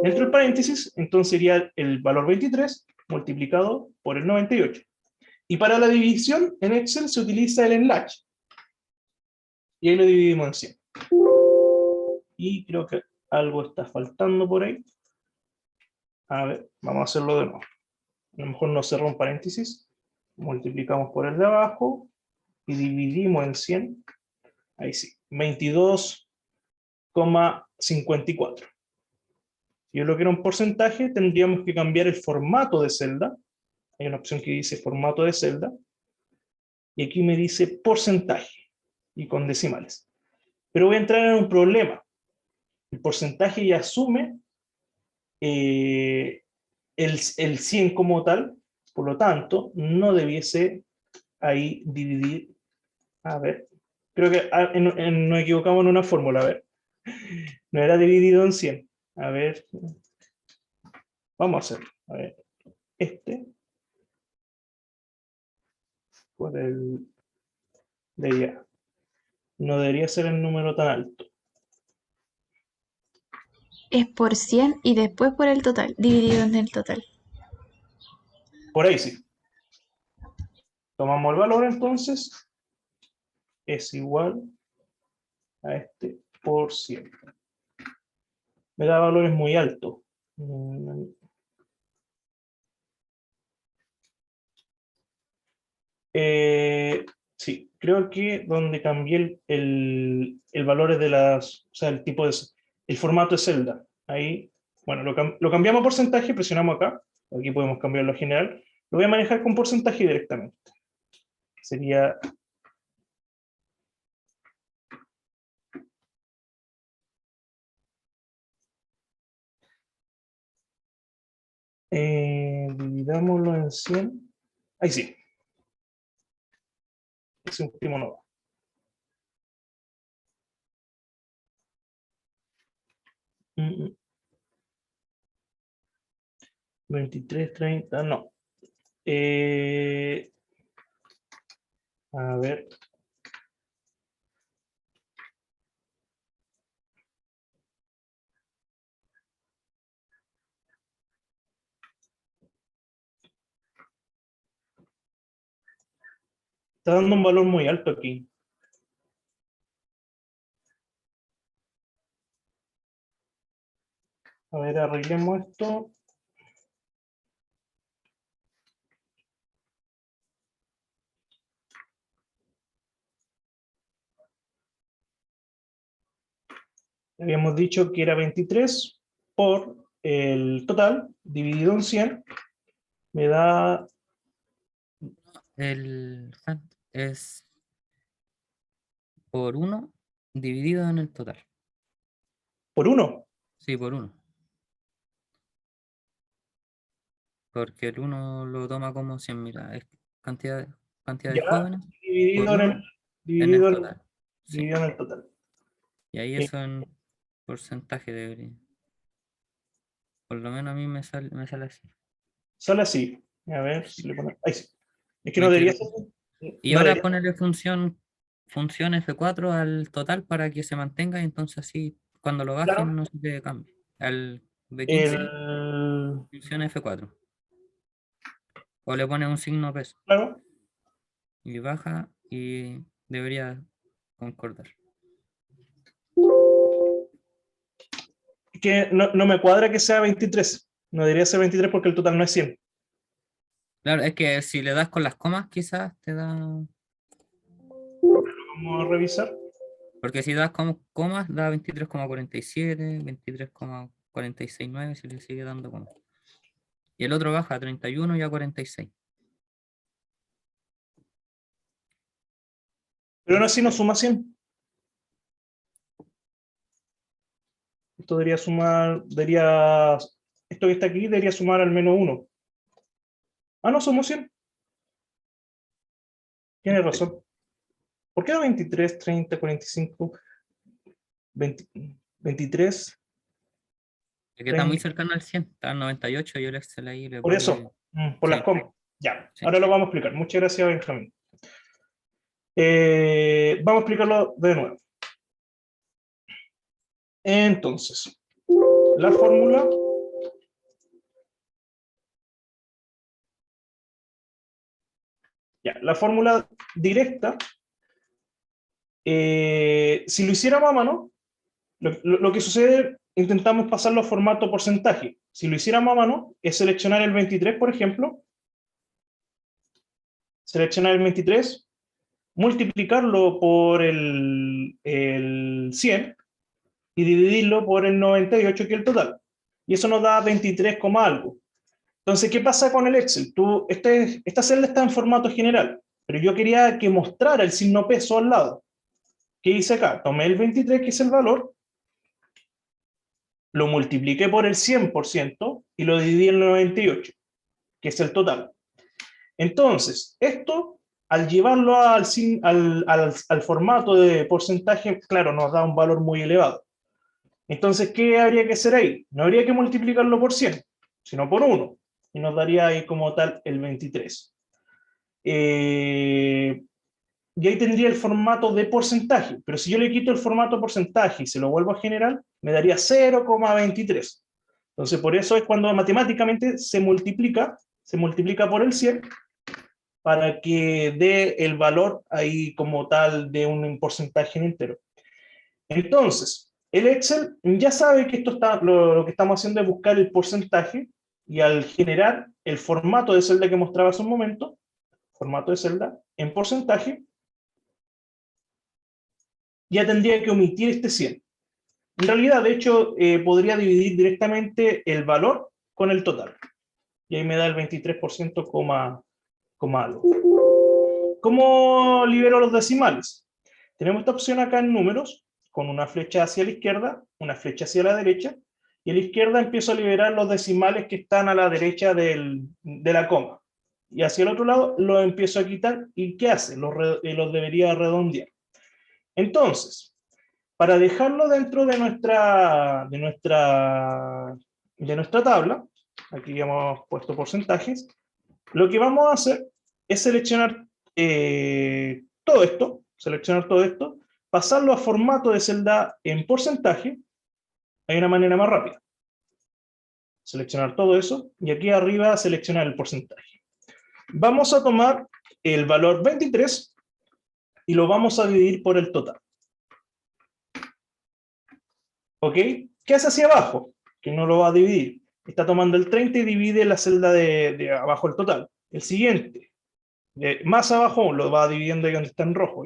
Entre el paréntesis, entonces sería el valor 23 multiplicado por el 98. Y para la división, en Excel se utiliza el enlace. Y ahí lo dividimos en 100. Y creo que algo está faltando por ahí. A ver, vamos a hacerlo de nuevo. A lo mejor no cerró un paréntesis. Multiplicamos por el de abajo y dividimos en 100. Ahí sí, 22,54. Si yo lo quiero en porcentaje, tendríamos que cambiar el formato de celda. Hay una opción que dice formato de celda. Y aquí me dice porcentaje. Y con decimales. Pero voy a entrar en un problema. El porcentaje ya asume el 100 como tal. Por lo tanto, no debiese ahí dividir. A ver, creo que nos equivocamos en una fórmula. A ver, no era dividido en 100. A ver, vamos a hacerlo. A ver, este por el de allá. No debería ser el número tan alto. Es por 100 y después por el total, dividido en el total. Por ahí sí. Tomamos el valor entonces. Es igual a este por 100. Me da valores muy altos. Sí, creo que donde cambié el valor de o sea, el tipo el formato de celda. Ahí, bueno, lo cambiamos a porcentaje, presionamos acá. Aquí podemos cambiarlo a general. Lo voy a manejar con porcentaje directamente. Sería dividámoslo en 100. Ahí sí. Ese último no va. Mm, mm. 23, 30, no. A ver. Está dando un valor muy alto aquí. A ver, arreglemos esto. Habíamos dicho que era 23 por el total, dividido en 100, me da... El es por 1 dividido en el total. por 1. Sí, por 1. Porque el 1 lo toma como 100, mira, es cantidad de Ya, jóvenes por dividido en 1 el, en el dividido en, total. Sí. dividido en el total. Y ahí Sí. eso en porcentaje debería. Por lo menos a mí me sale así. Sale así. A ver si le ponemos... Ahí sí. Es que no debería 23. ser... Y No ahora debería... ponerle función F4 al total para que se mantenga y entonces así cuando lo bajen Claro, no se te cambie. Al B15, el... función F4. O le pones un signo peso Claro. y baja y debería concordar. Es que no me cuadra que sea 23. No debería ser 23 porque el total no es 100. Claro, es que si le das con las comas quizás te da... Vamos a revisar. Porque si das como comas da 23,47, 23,469 si le sigue dando comas. Y el otro baja a 31 y a 46. Pero aún así no suma 100. Esto debería sumar, esto que está aquí debería sumar al menos 1. Ah, no, somos 100. Tienes razón. ¿Por qué 23, 30, 45, 20, 23, Es que está muy 30? cercano al 100, está al 98 y el Excel ahí le Por pone... eso, por las Sí, comas. Ya, sí. ahora lo vamos a explicar. Muchas gracias, Benjamín. Vamos a explicarlo de nuevo. Entonces, la fórmula la fórmula directa, si lo hiciéramos a mano, lo que sucede, intentamos pasarlo a formato porcentaje. Si lo hiciéramos a mano, es seleccionar el 23, por ejemplo, seleccionar el 23, multiplicarlo por el 100 y dividirlo por el 98, que es el total. Y eso nos da 23, algo. Entonces, ¿qué pasa con el Excel? Esta celda está en formato general, pero yo quería que mostrara el signo peso al lado. ¿Qué hice acá? Tomé el 23, que es el valor, lo multipliqué por el 100% y lo dividí en el 98, que es el total. Entonces, esto, al llevarlo al formato de porcentaje, claro, nos da un valor muy elevado. Entonces, ¿qué habría que hacer ahí? No habría que multiplicarlo por 100, sino por 1, y nos daría ahí como tal el 23. Y ahí tendría el formato de porcentaje, pero si yo le quito el formato porcentaje y se lo vuelvo a general, me daría 0,23. Entonces, por eso es cuando matemáticamente se multiplica por el 100 para que dé el valor ahí como tal de un porcentaje entero. Entonces, el Excel ya sabe que esto está, lo que estamos haciendo es buscar el porcentaje, y al generar el formato de celda que mostraba hace un momento, formato de celda en porcentaje, ya tendría que omitir este 100. En realidad, de hecho, podría dividir directamente el valor con el total. Y ahí me da el 23%, algo. ¿Cómo libero los decimales? Tenemos esta opción acá en números, con una flecha hacia la izquierda, una flecha hacia la derecha, y a la izquierda empiezo a liberar los decimales que están a la derecha de la coma. Y hacia el otro lado los empiezo a quitar, ¿y qué hace? Los debería redondear. Entonces, para dejarlo dentro de nuestra tabla, aquí ya hemos puesto porcentajes, lo que vamos a hacer es seleccionar todo esto, pasarlo a formato de celda en porcentaje. Hay una manera más rápida. Seleccionar todo eso, y aquí arriba seleccionar el porcentaje. Vamos a tomar el valor 23 y lo vamos a dividir por el total. ¿Ok? ¿Qué hace hacia abajo? que no lo va a dividir. Está tomando el 30 y divide la celda de abajo el total. El siguiente, más abajo, lo va dividiendo ahí donde está en rojo.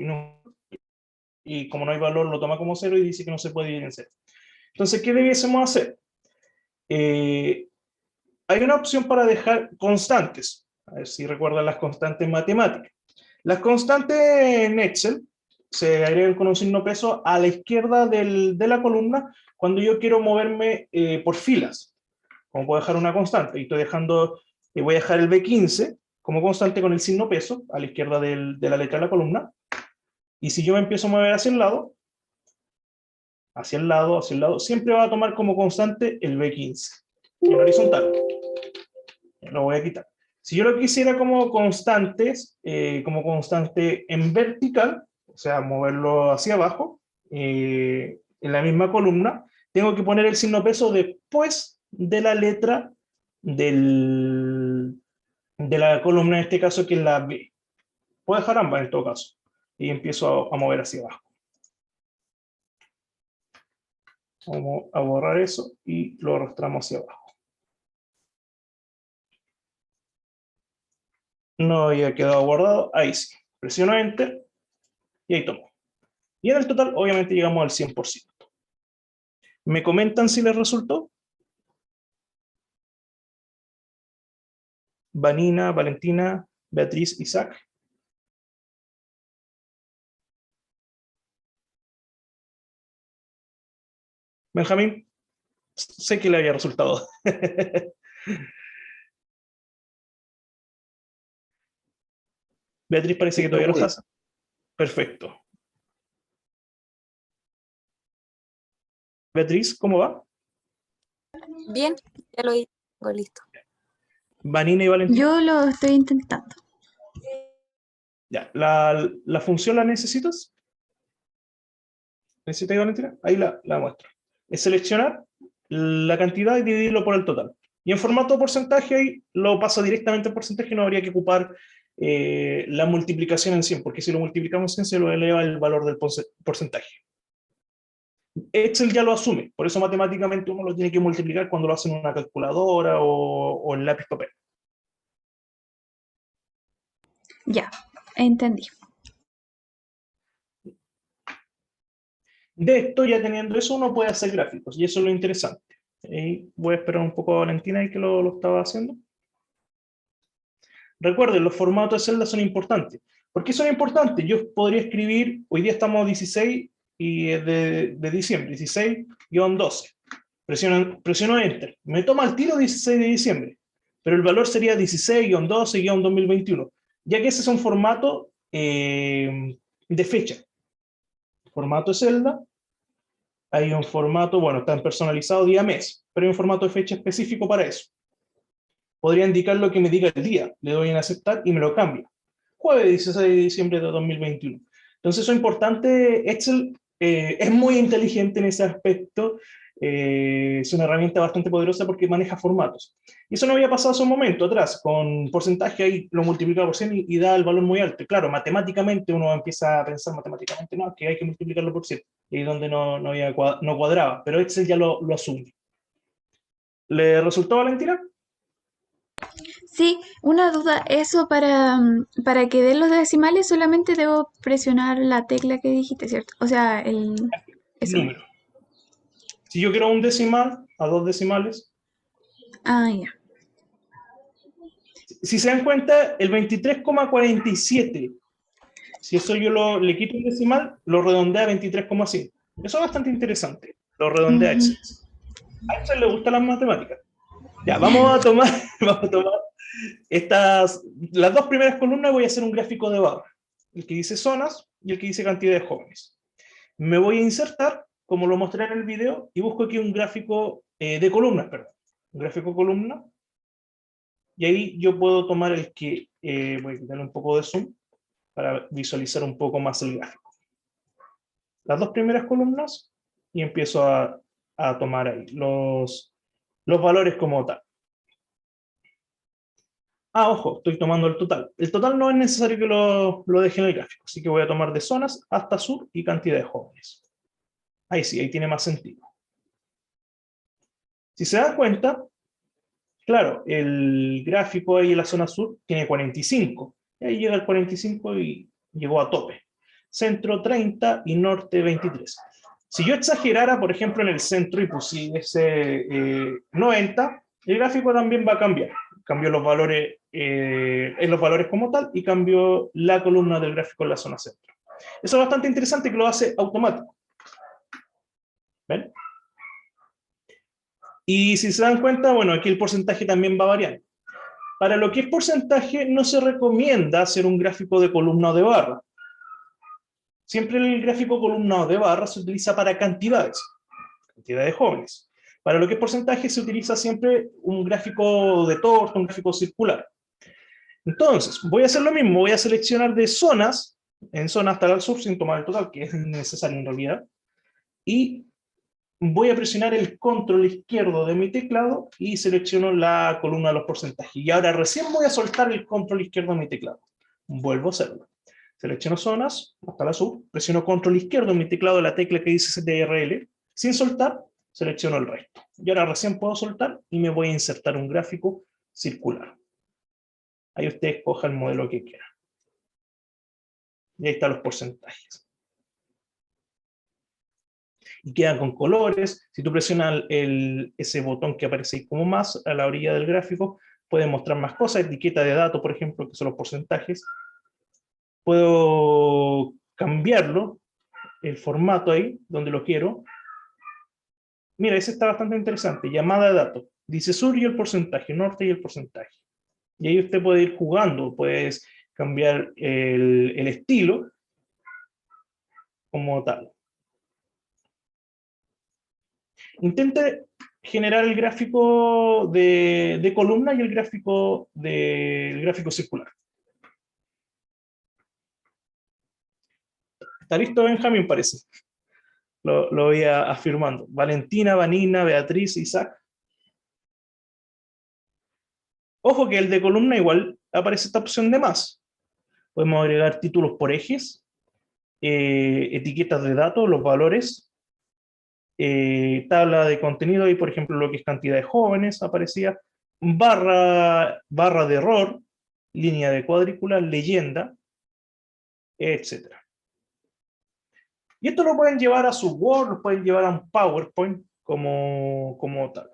Y como no hay valor, lo toma como 0 y dice que no se puede dividir en 0. Entonces, ¿qué debiésemos hacer? Hay una opción para dejar constantes. A ver si recuerdan las constantes matemáticas. Las constantes en Excel se agregan con un signo peso a la izquierda de la columna cuando yo quiero moverme por filas. Como puedo dejar una constante, y estoy dejando, voy a dejar el B15 como constante con el signo peso a la izquierda de la letra de la columna. Y si yo me empiezo a mover hacia el lado, hacia el lado, hacia el lado, siempre va a tomar como constante el B15 en horizontal. Lo voy a quitar. Si yo lo quisiera como constantes, como constante en vertical, o sea, moverlo hacia abajo, en la misma columna, tengo que poner el signo peso después de la letra de la columna, en este caso, que es la B. Puedo dejar ambas en todo caso. Y empiezo a mover hacia abajo. Vamos a borrar eso y lo arrastramos hacia abajo. No había quedado guardado, ahí sí. Presiono Enter y ahí tomo. Y en el total, obviamente, llegamos al 100%. ¿Me comentan si les resultó? Vanina, Valentina, Beatriz, Isaac. Benjamín, sé que le había resultado. Beatriz parece que todavía lo hace. Perfecto. Beatriz, ¿cómo va? Bien, ya lo tengo listo. Vanina y Valentina. Yo lo estoy intentando. Ya, ¿la función la necesitas? ¿Necesitas, Valentina? Ahí la muestro. Es seleccionar la cantidad y dividirlo por el total. Y en formato porcentaje ahí lo pasa directamente en porcentaje, no habría que ocupar la multiplicación en 100, porque si lo multiplicamos en 100 se lo eleva el valor del porcentaje. Excel ya lo asume, por eso matemáticamente uno lo tiene que multiplicar cuando lo hace en una calculadora o en lápiz papel. Ya, entendí. De esto, ya teniendo eso, uno puede hacer gráficos, y eso es lo interesante. Voy a esperar un poco a Valentina y que lo estaba haciendo. Recuerden, los formatos de celda son importantes. ¿Por qué son importantes? Yo podría escribir, hoy día estamos 16 y de diciembre, 16-12. Presiono Enter. Me toma el tiro 16 de diciembre, pero el valor sería 16-12-2021, ya que ese es un formato de fecha. Formato de celda. Hay un formato, bueno, están personalizados día-mes, pero hay un formato de fecha específico para eso. Podría indicar lo que me diga el día, le doy en aceptar y me lo cambia. Jueves 16 de diciembre de 2021. Entonces eso es importante. Excel es muy inteligente en ese aspecto. Es una herramienta bastante poderosa porque maneja formatos. Y eso no había pasado hace un momento atrás. Con porcentaje ahí lo multiplica por 100 y da el valor muy alto. Claro, matemáticamente uno empieza a pensar matemáticamente, no, que hay que multiplicarlo por 100. Y donde no cuadraba. Pero Excel ya lo asume. ¿Le resultó, Valentina? Sí, una duda, eso para que den los decimales solamente debo presionar la tecla que dijiste, ¿cierto? O sea, eso. Número. Si yo quiero un decimal, a dos decimales, Ah, ya. si se dan cuenta, el 23,47, si eso yo le quito un decimal, lo redondea a 23,5. Eso es bastante interesante. Lo redondea Ujú. Excel. A Excel le gustan las matemáticas. Ya, vamos a tomar las dos primeras columnas. Voy a hacer un gráfico de barra, el que dice zonas y el que dice cantidad de jóvenes. Me voy a insertar, como lo mostré en el video, y busco aquí un gráfico de columnas, perdón. Un gráfico columna. Y ahí yo puedo tomar el que, voy a quitarle un poco de zoom para visualizar un poco más el gráfico. Las dos primeras columnas y empiezo a tomar ahí los valores como tal. Ah, ojo, estoy tomando el total. El total no es necesario que lo deje en el gráfico, así que voy a tomar de zonas hasta sur y cantidad de jóvenes. Ahí sí, ahí tiene más sentido. Si se dan cuenta, claro, el gráfico ahí en la zona sur tiene 45. Y ahí llega el 45 y llegó a tope. Centro 30 y norte 23. Si yo exagerara, por ejemplo, en el centro y pusiese 90, el gráfico también va a cambiar. Cambió los valores en los valores como tal y cambió la columna del gráfico en la zona centro. Eso es bastante interesante que lo hace automático. ¿Ven? Y si se dan cuenta, bueno, aquí el porcentaje también va variando. Para lo que es porcentaje, no se recomienda hacer un gráfico de columna o de barra. Siempre el gráfico columna o de barra se utiliza para cantidades jóvenes. Para lo que es porcentaje, se utiliza siempre un gráfico de torta, un gráfico circular. Entonces, voy a hacer lo mismo, voy a seleccionar de zonas, en zonas hasta el sur, sin tomar el total, que es necesario en realidad, y voy a presionar el control izquierdo de mi teclado y selecciono la columna de los porcentajes. Y ahora recién voy a soltar el control izquierdo de mi teclado. Vuelvo a hacerlo. Selecciono zonas, hasta la sub, presiono control izquierdo en mi teclado, la tecla que dice CTRL, sin soltar, selecciono el resto. Y ahora recién puedo soltar y me voy a insertar un gráfico circular. Ahí usted escoja el modelo que quiera. Y ahí están los porcentajes. Y quedan con colores. Si tú presionas ese botón que aparece ahí como más a la orilla del gráfico, puede mostrar más cosas, etiqueta de datos, por ejemplo, que son los porcentajes. Puedo cambiarlo, el formato ahí, donde lo quiero. Mira, ese está bastante interesante, llamada de datos. Dice sur y el porcentaje, norte y el porcentaje. Y ahí usted puede ir jugando, puedes cambiar el estilo como tal. Intente generar el gráfico de columna y el gráfico circular. ¿Está listo, Benjamín? Parece. Lo voy afirmando. Valentina, Vanina, Beatriz, Isaac. Ojo que el de columna igual aparece esta opción de más. Podemos agregar títulos por ejes, etiquetas de datos, los valores, tabla de contenido, y por ejemplo lo que es cantidad de jóvenes aparecía, barra de error, línea de cuadrícula, leyenda, etc. Y esto lo pueden llevar a su Word, lo pueden llevar a un PowerPoint como tal.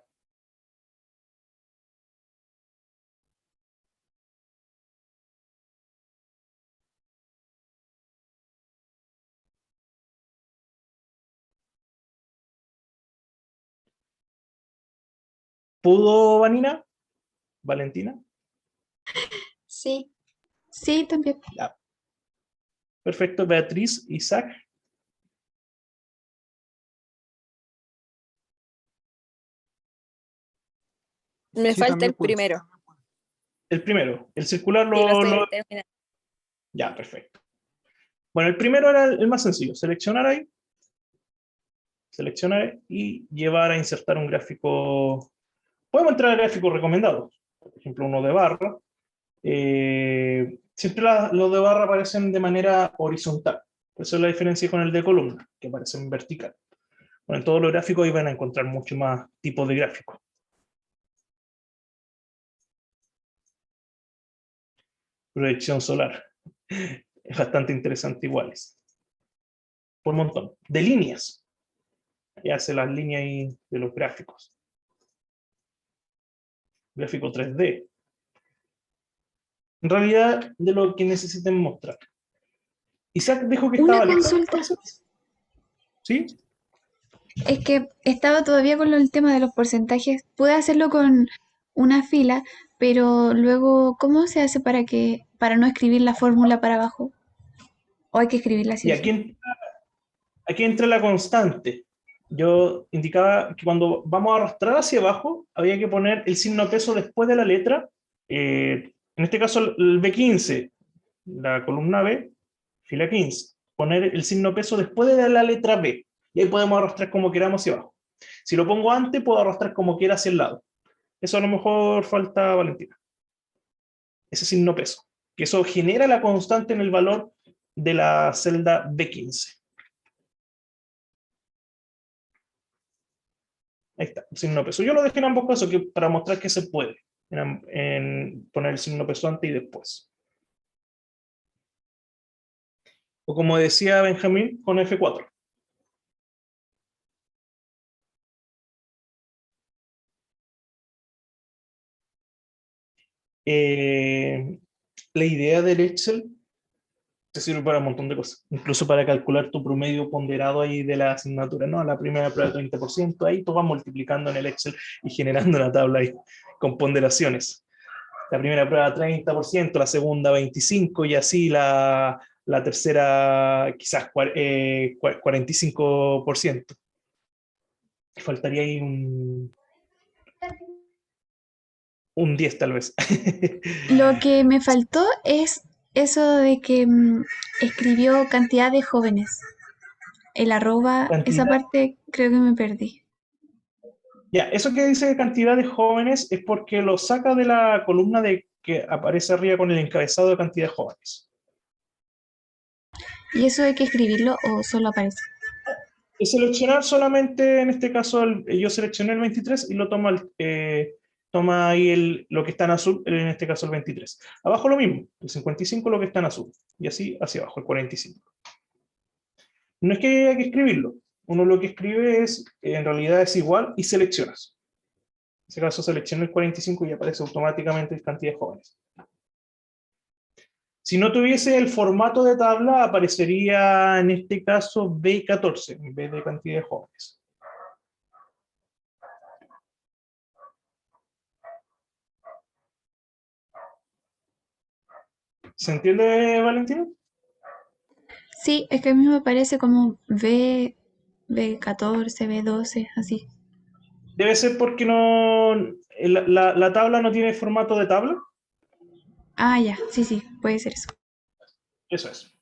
¿Pudo, Vanina? ¿Valentina? Sí. Sí, también. Ya. Perfecto. Beatriz, Isaac. Me Sí, falta también el pude. primero. El primero. El circular Sí, lo estoy terminando. Ya, perfecto. Bueno, el primero era el más sencillo. Seleccionar ahí. Seleccionar y llevar a insertar un gráfico. Podemos entrar a gráficos recomendados. Por ejemplo, uno de barra. Siempre los de barra aparecen de manera horizontal. Esa es la diferencia con el de columna, que aparece en vertical. Bueno, en todos los gráficos ahí van a encontrar mucho más tipos de gráficos. Proyección solar. Es bastante interesante iguales. Por un montón. De líneas. Y hace las líneas ahí de los gráficos. Gráfico 3D. En realidad, de lo que necesiten mostrar. Isaac dijo que Una estaba listo. consulta. ¿Sí? Es que estaba todavía con el tema de los porcentajes. Pude hacerlo con una fila, pero luego, ¿cómo se hace para no escribir la fórmula para abajo? ¿O hay que escribirla sí Y o sí? aquí entra la constante. Yo indicaba que cuando vamos a arrastrar hacia abajo, había que poner el signo peso después de la letra. En este caso, el B15, la columna B, fila 15. Poner el signo peso después de la letra B. Y ahí podemos arrastrar como queramos hacia abajo. Si lo pongo antes, puedo arrastrar como quiera hacia el lado. Eso a lo mejor falta Valentina. Ese signo peso. Que eso genera la constante en el valor de la celda B15. Ahí está, el signo peso. Yo lo dejé en ambos casos para mostrar que se puede en poner el signo peso antes y después. O como decía Benjamín, con F4. La idea del Excel te sirve para un montón de cosas, incluso para calcular tu promedio ponderado ahí de la asignatura, ¿no? La primera prueba 30%, ahí tú vas multiplicando en el Excel y generando una tabla ahí con ponderaciones. La primera prueba 30%, la segunda 25% y así la tercera quizás 45%. Faltaría ahí un 10 tal vez. Lo que me faltó es eso de que escribió cantidad de jóvenes. El arroba, esa Cantidad. parte creo que me perdí. Ya, eso que dice de cantidad de jóvenes es porque lo saca de la columna de que aparece arriba con el encabezado de cantidad de jóvenes. ¿Y eso hay que escribirlo o solo aparece? Es seleccionar solamente, en este caso, yo seleccioné el 23 y lo toma ahí lo que está en azul, en este caso el 23. Abajo lo mismo, el 55 lo que está en azul, y así hacia abajo, el 45. No es que haya que escribirlo, uno lo que escribe es, en realidad es igual y seleccionas. En ese caso selecciono el 45 y aparece automáticamente la cantidad de jóvenes. Si no tuviese el formato de tabla, aparecería en este caso B14 en vez de cantidad de jóvenes. ¿Se entiende, Valentina? Sí, es que a mí me parece como B14, B12, así. Debe ser porque no, la tabla no tiene formato de tabla. Ah, ya, sí, sí, puede ser eso. Eso es.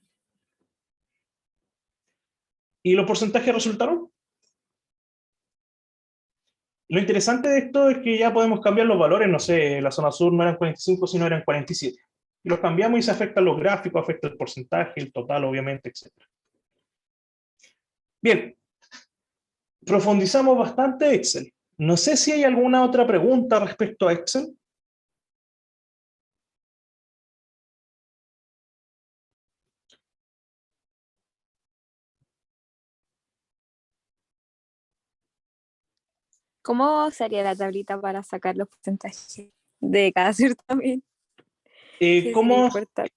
¿Y los porcentajes resultaron? Lo interesante de esto es que ya podemos cambiar los valores, no sé, la zona sur no eran 45, sino eran 47. Y los cambiamos y se afectan los gráficos, afecta el porcentaje, el total, obviamente, etc. Bien, profundizamos bastante Excel. No sé si hay alguna otra pregunta respecto a Excel. ¿Cómo sería la tablita para sacar los porcentajes de cada certamen? Sí, sería ¿Cómo, importante.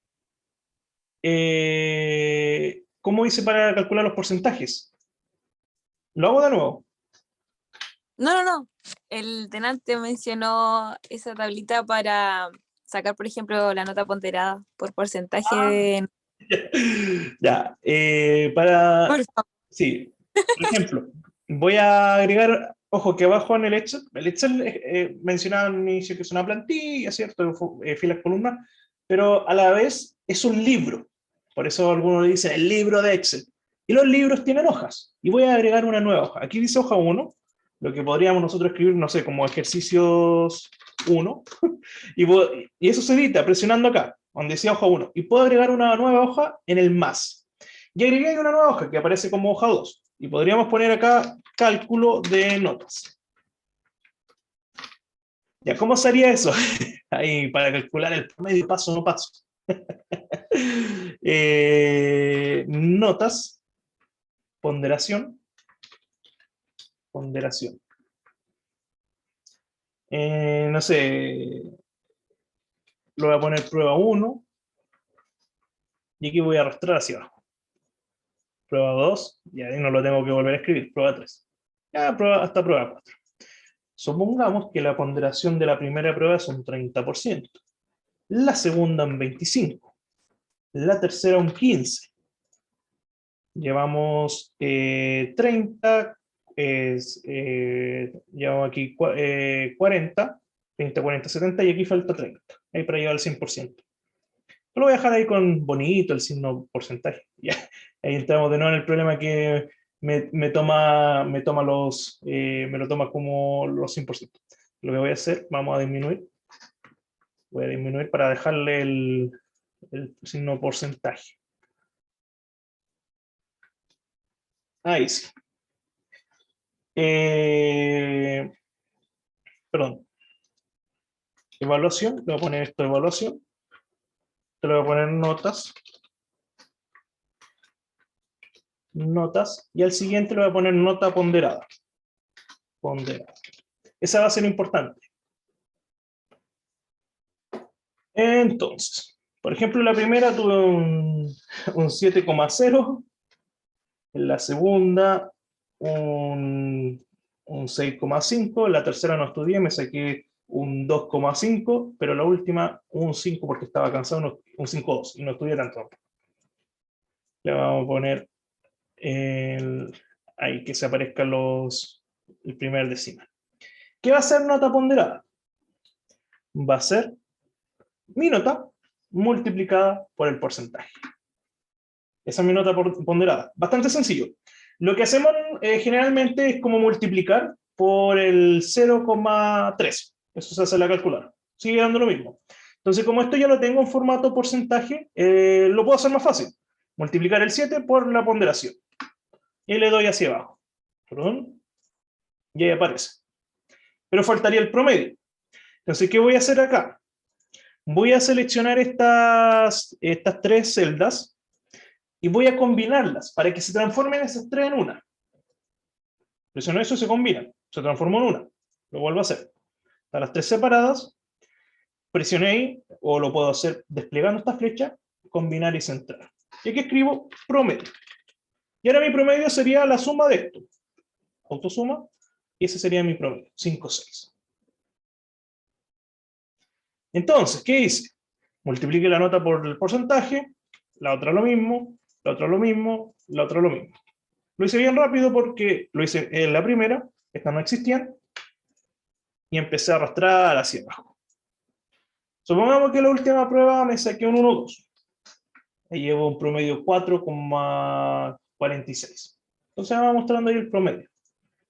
¿Cómo hice para calcular los porcentajes? ¿Lo hago de nuevo? No. El tenante mencionó esa tablita para sacar, por ejemplo, la nota ponderada por porcentaje de... Ya, Por favor. sí, por ejemplo, voy a agregar, ojo, que abajo en el Excel mencionaba al inicio que es una plantilla, ¿cierto? Filas, columnas, pero a la vez es un libro. Por eso algunos le dicen el libro de Excel. Y los libros tienen hojas. Y voy a agregar una nueva hoja. Aquí dice hoja 1, lo que podríamos nosotros escribir, no sé, como ejercicios 1. Y eso se edita presionando acá, donde decía hoja 1. Y puedo agregar una nueva hoja en el más. Y agregué una nueva hoja que aparece como hoja 2. Y podríamos poner acá cálculo de notas. Ya, ¿cómo sería eso? Ahí, para calcular el promedio paso no paso. Notas, ponderación. No sé, lo voy a poner prueba 1. Y aquí voy a arrastrar hacia abajo. Prueba 2, y ahí no lo tengo que volver a escribir. Prueba 3. Ya, hasta prueba 4. Supongamos que la ponderación de la primera prueba es un 30%, la segunda un 25%, la tercera un 15%. Llevamos 30, llevamos aquí 40, 30, 40, 70 y aquí falta 30, ahí para llegar al 100%. Lo voy a dejar ahí con bonito el signo porcentaje. Ya, ahí entramos de nuevo en el problema que me lo toma como los 100%. Lo que voy a hacer, vamos a disminuir. Voy a disminuir para dejarle el signo porcentaje. Ahí sí. perdón, evaluación, le voy a poner esto evaluación, te lo voy a poner notas, notas, y al siguiente le voy a poner nota ponderada. Ponderada. Esa va a ser importante. Entonces, por ejemplo, en la primera tuve un 7,0, en la segunda un 6,5, en la tercera no estudié, me saqué un 2,5, pero la última un 5 porque estaba cansado, un 5,2 y no estudié tanto. Le vamos a poner ahí que se aparezcan el primer decimal. ¿Qué va a ser nota ponderada? Va a ser mi nota multiplicada por el porcentaje. Esa es mi nota ponderada. Bastante sencillo. Lo que hacemos generalmente es como multiplicar por el 0,3. Eso se hace en la calculadora. Sigue dando lo mismo. Entonces, como esto ya lo tengo en formato porcentaje, lo puedo hacer más fácil. Multiplicar el 7 por la ponderación. Y le doy hacia abajo. ¿Perdón? Y ahí aparece. Pero faltaría el promedio. Entonces, ¿qué voy a hacer acá? Voy a seleccionar estas tres celdas y voy a combinarlas para que se transformen esas tres en una. Presiono eso y se combinan. Se transformó en una. Lo vuelvo a hacer. Están las tres separadas. Presioné ahí, o lo puedo hacer desplegando esta flecha, combinar y centrar. Y aquí escribo promedio. Y ahora mi promedio sería la suma de esto. Autosuma. Y ese sería mi promedio. 5, 6. Entonces, ¿qué hice? Multipliqué la nota por el porcentaje, la otra lo mismo, la otra lo mismo, la otra lo mismo. Lo hice bien rápido porque lo hice en la primera, estas no existían, y empecé a arrastrar hacia abajo. Supongamos que la última prueba me saqué un 1,2. Ahí llevo un promedio 4,46. Entonces va mostrando ahí el promedio.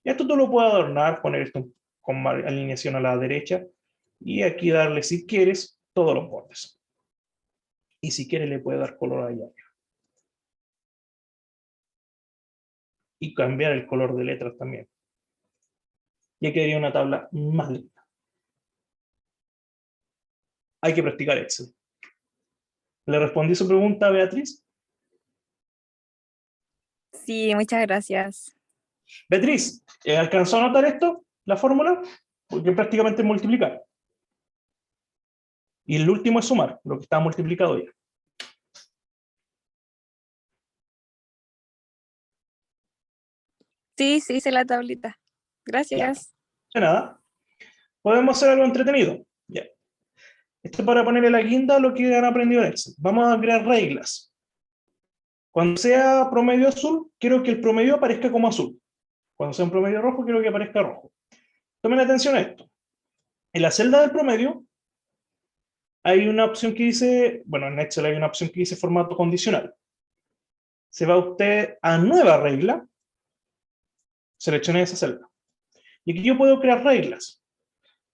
Y esto tú lo puedes adornar, poner esto con alineación a la derecha, y aquí darle, si quieres, todos los bordes. Y si quieres le puedes dar color allá. Y cambiar el color de letras también. Ya quedaría una tabla más linda. Hay que practicar Excel. ¿Le respondí su pregunta a Beatriz? Sí, muchas gracias. Beatriz, ¿alcanzó a notar esto? ¿La fórmula? Porque prácticamente es multiplicar. Y el último es sumar, lo que está multiplicado ya. Sí, sí, hice la tablita. Gracias. De nada. Podemos hacer algo entretenido. Ya. Esto es para ponerle la guinda a lo que han aprendido en Excel. Vamos a crear reglas. Cuando sea promedio azul, quiero que el promedio aparezca como azul. Cuando sea un promedio rojo, quiero que aparezca rojo. Tomen atención a esto. En la celda del promedio hay una opción que dice, bueno, en Excel hay una opción que dice formato condicional. Se va usted a nueva regla, seleccione esa celda. Y aquí yo puedo crear reglas.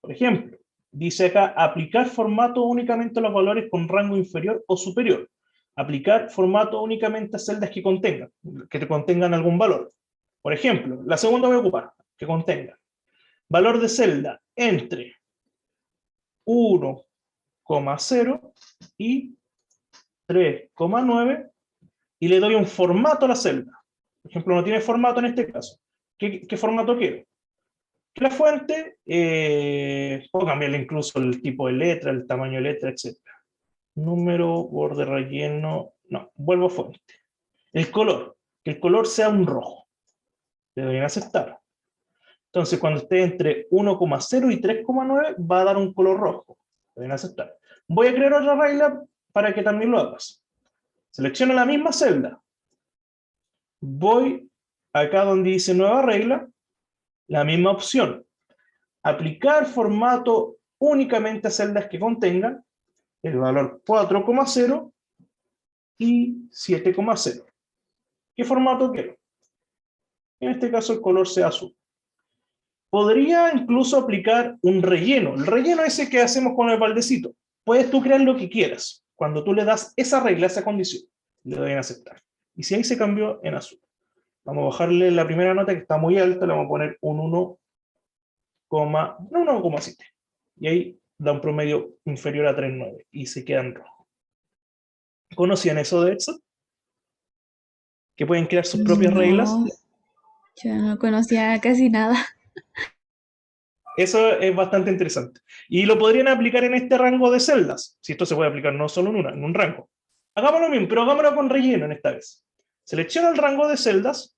Por ejemplo, dice acá, aplicar formato únicamente a los valores con rango inferior o superior. Aplicar formato únicamente a celdas que contengan algún valor. Por ejemplo, la segunda voy a ocupar, que contenga valor de celda entre 1,0 y 3,9 y le doy un formato a la celda. Por ejemplo, no tiene formato en este caso. ¿Qué formato quiero? Que la fuente, puedo cambiarle incluso el tipo de letra, el tamaño de letra, etc. Número, borde relleno, no, vuelvo a fuente. El color, que el color sea un rojo. Le doy en aceptar. Entonces, cuando esté entre 1,0 y 3,9, va a dar un color rojo. Le doy en aceptar. Voy a crear otra regla para que también lo hagas. Selecciono la misma celda. Voy acá donde dice nueva regla, la misma opción. Aplicar formato únicamente a celdas que contengan el valor 4,0 y 7,0. ¿Qué formato quiero? En este caso el color sea azul. Podría incluso aplicar un relleno. El relleno ese que hacemos con el baldecito. Puedes tú crear lo que quieras. Cuando tú le das esa regla, esa condición, le doy en aceptar. Y si ahí se cambió en azul. Vamos a bajarle la primera nota que está muy alta, le vamos a poner un 1,7. Y ahí da un promedio inferior a 3,9 y se queda en rojo. ¿Conocían eso de Excel? Que pueden crear sus propias reglas. No, yo no conocía casi nada. Eso es bastante interesante. Y lo podrían aplicar en este rango de celdas. Si esto se puede aplicar no solo en un rango. Hagámoslo bien, pero hagámoslo con relleno en esta vez. Selecciona el rango de celdas.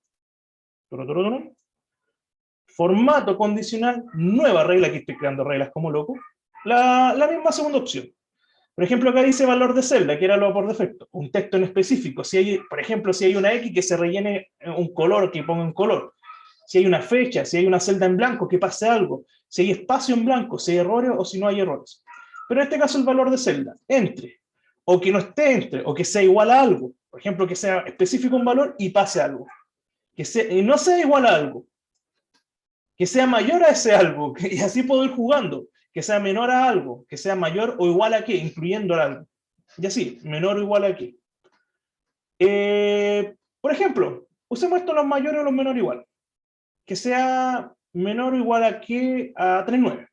Formato condicional, nueva regla, aquí estoy creando reglas como loco. La misma segunda opción. Por ejemplo, acá dice valor de celda, que era lo por defecto. Un texto en específico. Si hay, por ejemplo, si hay una X, que se rellene un color, que ponga un color. Si hay una fecha, si hay una celda en blanco, que pase algo. Si hay espacio en blanco, si hay errores o si no hay errores. Pero en este caso el valor de celda, entre, o que no esté entre, o que sea igual a algo. Por ejemplo, que sea específico un valor y pase algo. Y no sea igual a algo. Que sea mayor a ese algo, y así puedo ir jugando. Que sea menor a algo, que sea mayor o igual a qué, incluyendo algo. Y así, menor o igual a qué. Por ejemplo, usemos esto los mayores o los menores igual. Que sea menor o igual a qué, a 3,9.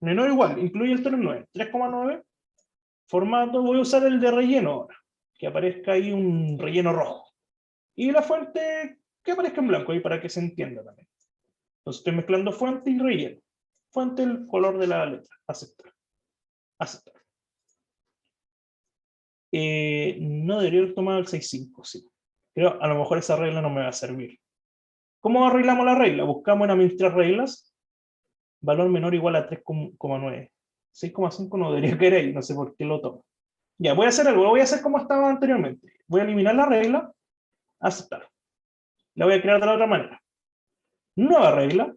Menor o igual, incluye el 3,9. 3,9. Formato, voy a usar el de relleno ahora. Que aparezca ahí un relleno rojo. Y la fuente que aparezca en blanco, ahí para que se entienda también. Entonces estoy mezclando fuente y relleno. Fuente, el color de la letra. Aceptar. Aceptar. No debería haber tomado el 6,5, sí. Pero a lo mejor esa regla no me va a servir. ¿Cómo arreglamos la regla? Buscamos en administrar reglas. Valor menor o igual a 3,9. 6,5 no debería caer ahí, no sé por qué lo tomo. Ya, voy a hacer algo, voy a hacer como estaba anteriormente. Voy a eliminar la regla, aceptar. La voy a crear de la otra manera. Nueva regla.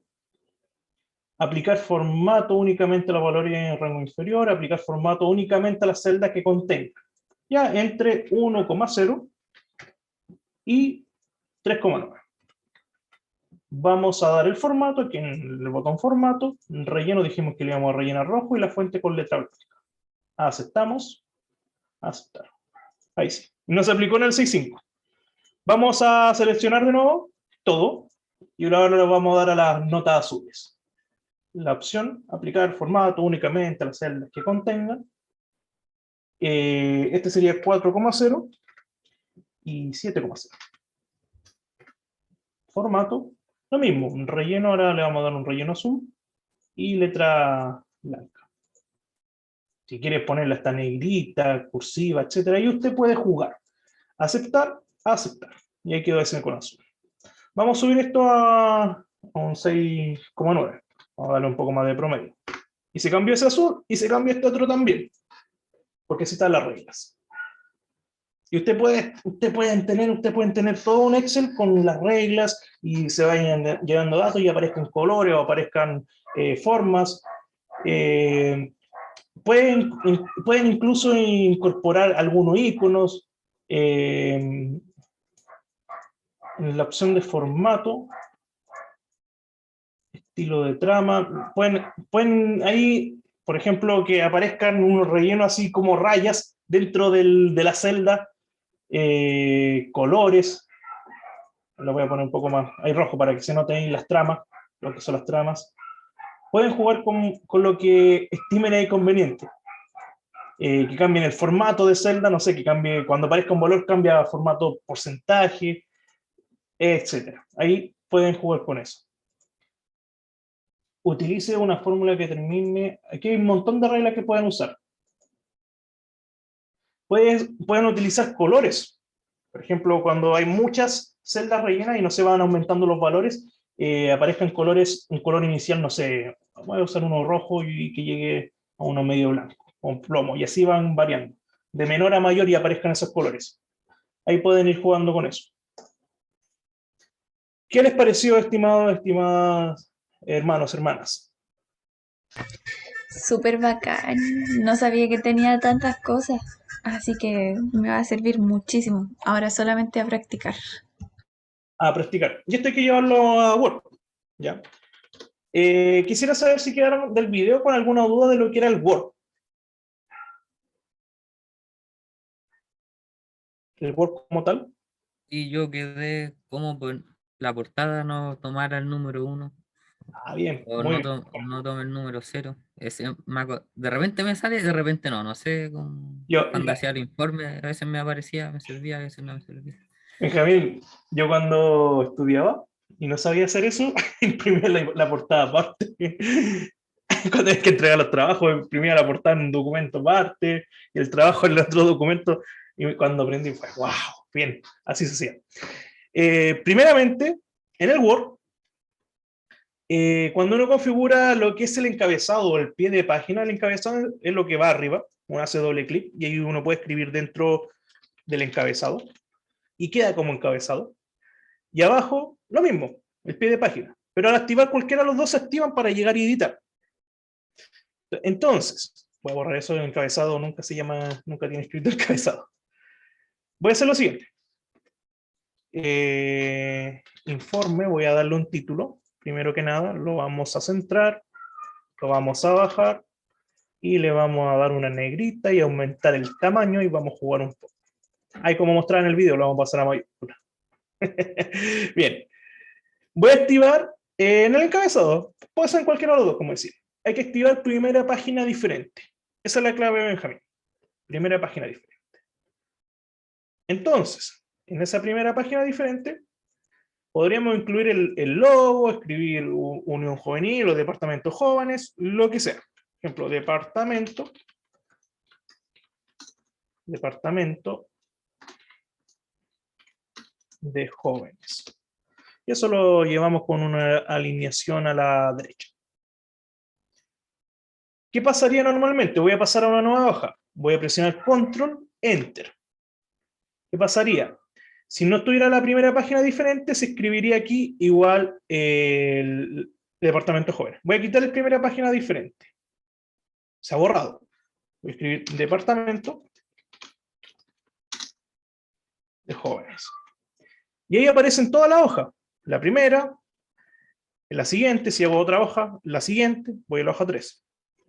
Aplicar formato únicamente a los valores en rango inferior, aplicar formato únicamente a las celdas que contengan. Ya, entre 1,0 y 3,9. Vamos a dar el formato, aquí en el botón formato, relleno dijimos que le íbamos a rellenar rojo y la fuente con letra blanca. Aceptamos, aceptar. Ahí sí. No se aplicó en el 6,5. Vamos a seleccionar de nuevo todo y ahora le vamos a dar a las notas azules. La opción, aplicar formato únicamente a las celdas que contengan. Este sería 4,0 y 7,0. Formato, lo mismo, un relleno, ahora le vamos a dar un relleno azul y letra blanca. Si quiere ponerla hasta negrita, cursiva, etcétera, y usted puede jugar. Aceptar, aceptar. Y ahí quedó ese con azul. Vamos a subir esto a un 6,9. Vamos a darle un poco más de promedio. Y se cambió ese azul y se cambia este otro también. Porque así están las reglas. Y ustedes pueden tener todo un Excel con las reglas y se vayan llegando datos y aparezcan colores o aparezcan formas. Pueden incluso incorporar algunos iconos en la opción de formato, estilo de trama. Pueden ahí, por ejemplo, que aparezcan unos rellenos así como rayas dentro de la celda. Colores, lo voy a poner un poco más ahí rojo para que se noten las tramas, lo que son las tramas. Pueden jugar con lo que estimen ahí conveniente. Que cambien el formato de celda, no sé, que cambie, cuando aparezca un valor cambia formato porcentaje, etc. Ahí pueden jugar con eso. Utilice una fórmula que termine, aquí hay un montón de reglas que pueden usar. Pueden utilizar colores. Por ejemplo, cuando hay muchas celdas rellenas y no se van aumentando los valores, aparezcan colores, un color inicial, no sé, voy a usar uno rojo y que llegue a uno medio blanco, o un plomo, y así van variando. De menor a mayor y aparezcan esos colores. Ahí pueden ir jugando con eso. ¿Qué les pareció, estimadas hermanos, hermanas? Súper bacán. No sabía que tenía tantas cosas. Así que me va a servir muchísimo. Ahora solamente a practicar. A practicar. Y esto hay que llevarlo a Word. ¿Ya? Quisiera saber si quedaron del video con alguna duda de lo que era el Word. El Word como tal. Y yo quedé como por la portada no tomara el número 1 Ah, bien, o muy no, bien. no tome el número 0. De repente me sale, de repente no. No sé, cuando Ya, hacía el informe, a veces me aparecía, me servía, a veces no me servía. Benjamín, yo cuando estudiaba y no sabía hacer eso, imprimía la portada aparte. Cuando tenés que entregar los trabajos, imprimía la portada en un documento aparte y el trabajo en el otro documento. Y cuando aprendí fue, wow, bien, así se hacía. Primeramente, en el Word, cuando uno configura lo que es el encabezado o el pie de página, el encabezado es lo que va arriba, uno hace doble clic y ahí uno puede escribir dentro del encabezado y queda como encabezado. Y abajo, lo mismo, el pie de página. Pero al activar cualquiera de los dos se activan para llegar y editar. Entonces, voy a borrar eso del encabezado, nunca tiene escrito el encabezado. Voy a hacer lo siguiente. Informe, voy a darle un título. Primero que nada, lo vamos a centrar, lo vamos a bajar y le vamos a dar una negrita y aumentar el tamaño y vamos a jugar un poco. Ahí como mostrar en el video, lo vamos a pasar a mayúscula. Bien. Voy a activar en el encabezado. Puede ser en cualquiera de los dos, como decir. Hay que activar primera página diferente. Esa es la clave de Benjamín. Primera página diferente. Entonces, en esa primera página diferente, podríamos incluir el logo, escribir Unión Juvenil o Departamento Jóvenes, lo que sea. Por ejemplo, Departamento de Jóvenes. Y eso lo llevamos con una alineación a la derecha. ¿Qué pasaría normalmente? Voy a pasar a una nueva hoja. Voy a presionar Control, Enter. ¿Qué pasaría? Si no estuviera la primera página diferente, se escribiría aquí igual el departamento joven. Voy a quitar la primera página diferente. Se ha borrado. Voy a escribir departamento de jóvenes. Y ahí aparecen todas las hojas. La primera, la siguiente, si hago otra hoja, la siguiente, voy a la hoja 3,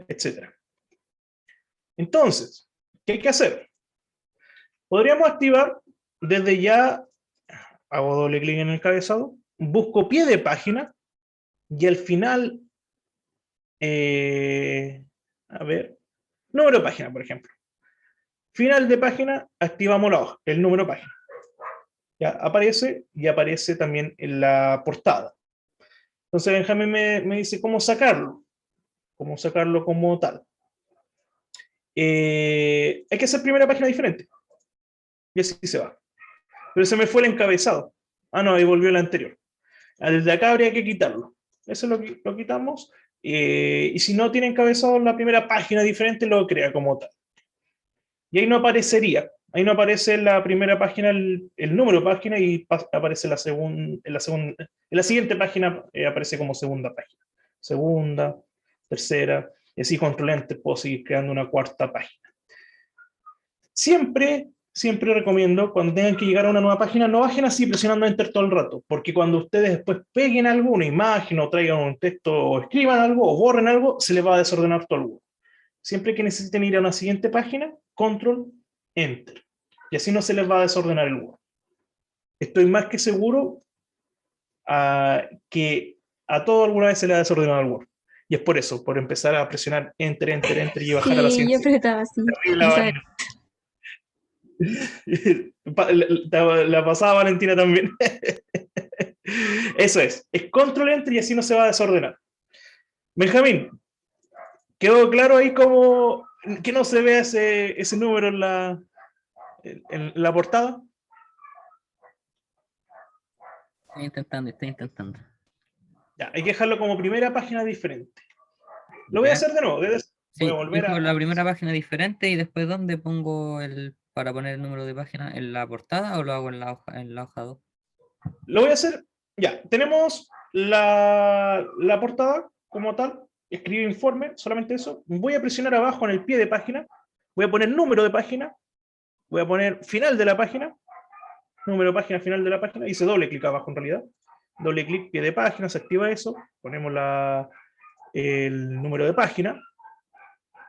etc. Entonces, ¿qué hay que hacer? Podríamos activar desde ya, hago doble clic en el encabezado, busco pie de página y al final, a ver, número de página, por ejemplo. Final de página, activamos la hoja, el número de página. Ya aparece y aparece también en la portada. Entonces Benjamín me dice cómo sacarlo como tal. Hay que hacer primera página diferente. Y así se va. Pero se me fue el encabezado. Ah, no, ahí volvió la anterior. Desde acá habría que quitarlo. Eso lo quitamos. Y si no tiene encabezado la primera página diferente, lo crea como tal. Y ahí no aparecería. Ahí no aparece en la primera página el número de página y aparece en la siguiente página aparece como segunda página. Segunda, tercera, y así control enter puedo seguir creando una cuarta página. Siempre recomiendo, cuando tengan que llegar a una nueva página, no bajen así presionando enter todo el rato, porque cuando ustedes después peguen alguna imagen o traigan un texto o escriban algo o borren algo, se les va a desordenar todo el Word. Siempre que necesiten ir a una siguiente página, control, enter. Y así no se les va a desordenar el Word. Estoy más que seguro que a todo alguna vez se le ha desordenado el Word. Y es por eso, por empezar a presionar enter, enter, enter y bajar a la Sí, yo siguiente. apretaba así. No sabía. La pasada Valentina también. Eso es control enter y así no se va a desordenar. Benjamín, ¿quedó claro ahí cómo que no se vea ese número en la portada? Estoy intentando. Ya, hay que dejarlo como primera página diferente. Lo voy a ¿Ya? hacer de nuevo. Voy a Sí, volver dijo a... la primera página diferente y después ¿dónde pongo para poner el número de página? ¿En la portada o lo hago en la hoja 2? Lo voy a hacer... Ya, tenemos la portada como tal. Escribir informe, solamente eso. Voy a presionar abajo en el pie de página. Voy a poner número de página. Voy a poner final de la página. Número de página, final de la página. Hice doble clic abajo en realidad. Doble clic, pie de página, se activa eso. Ponemos el número de página.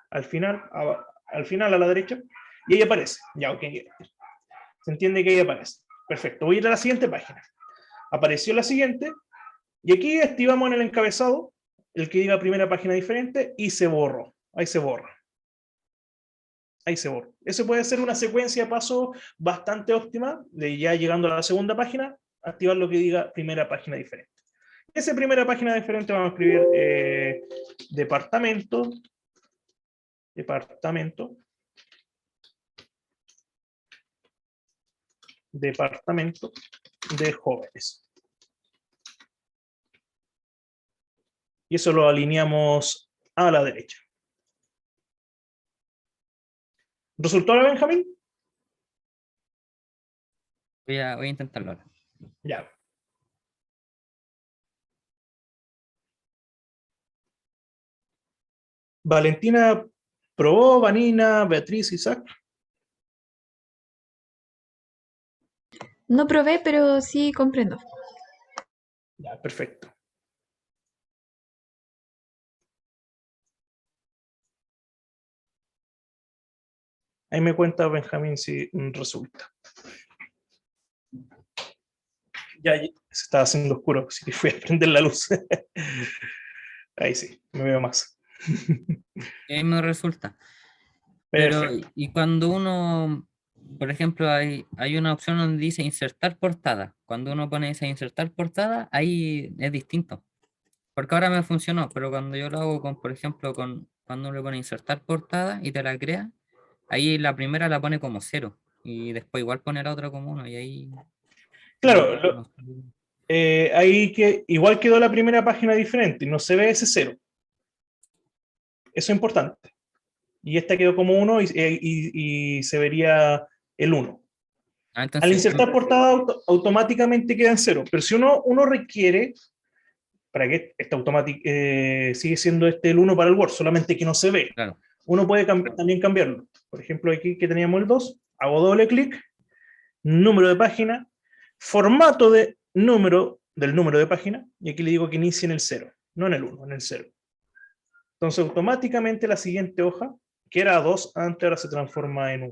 Al final a la derecha. Y ahí aparece. Ya, ok. Se entiende que ahí aparece. Perfecto, voy a ir a la siguiente página. Apareció la siguiente, y aquí activamos en el encabezado el que diga primera página diferente y se borró. Ahí se borra. Ahí se borra. Eso puede ser una secuencia de pasos bastante óptima, de ya llegando a la segunda página, activar lo que diga primera página diferente. Esa primera página diferente vamos a escribir departamento de jóvenes. Y eso lo alineamos a la derecha. ¿Resultó ahora, Benjamín? Voy a intentarlo ahora. Ya. Valentina probó, Vanina, Beatriz, Isaac. No probé, pero sí comprendo. Ya, perfecto. Ahí me cuenta Benjamín si resulta. Ya se está haciendo oscuro, así que fui a prender la luz. Ahí sí, me veo más. Ahí me resulta. Pero, Perfecto. y cuando uno, por ejemplo, hay una opción donde dice insertar portada. Cuando uno pone esa insertar portada, ahí es distinto. Porque ahora me funcionó, pero cuando yo lo hago con, por ejemplo, cuando uno le pone insertar portada y te la crea, ahí la primera la pone como 0 y después igual pone la otra como 1 y ahí Claro, no ahí que igual quedó la primera página diferente, no se ve ese 0. Eso es importante. Y esta quedó como 1 y se vería el 1. Al entonces, insertar portada automáticamente queda en 0, pero si uno requiere, para que esta sigue siendo el 1 para el Word, solamente que no se ve. claro. Uno puede también cambiarlo. Por ejemplo, aquí que teníamos el 2, hago doble clic, número de página, formato de del número de página, y aquí le digo que inicie en el 0, no en el 1, en el 0. Entonces automáticamente la siguiente hoja, que era 2 antes, ahora se transforma en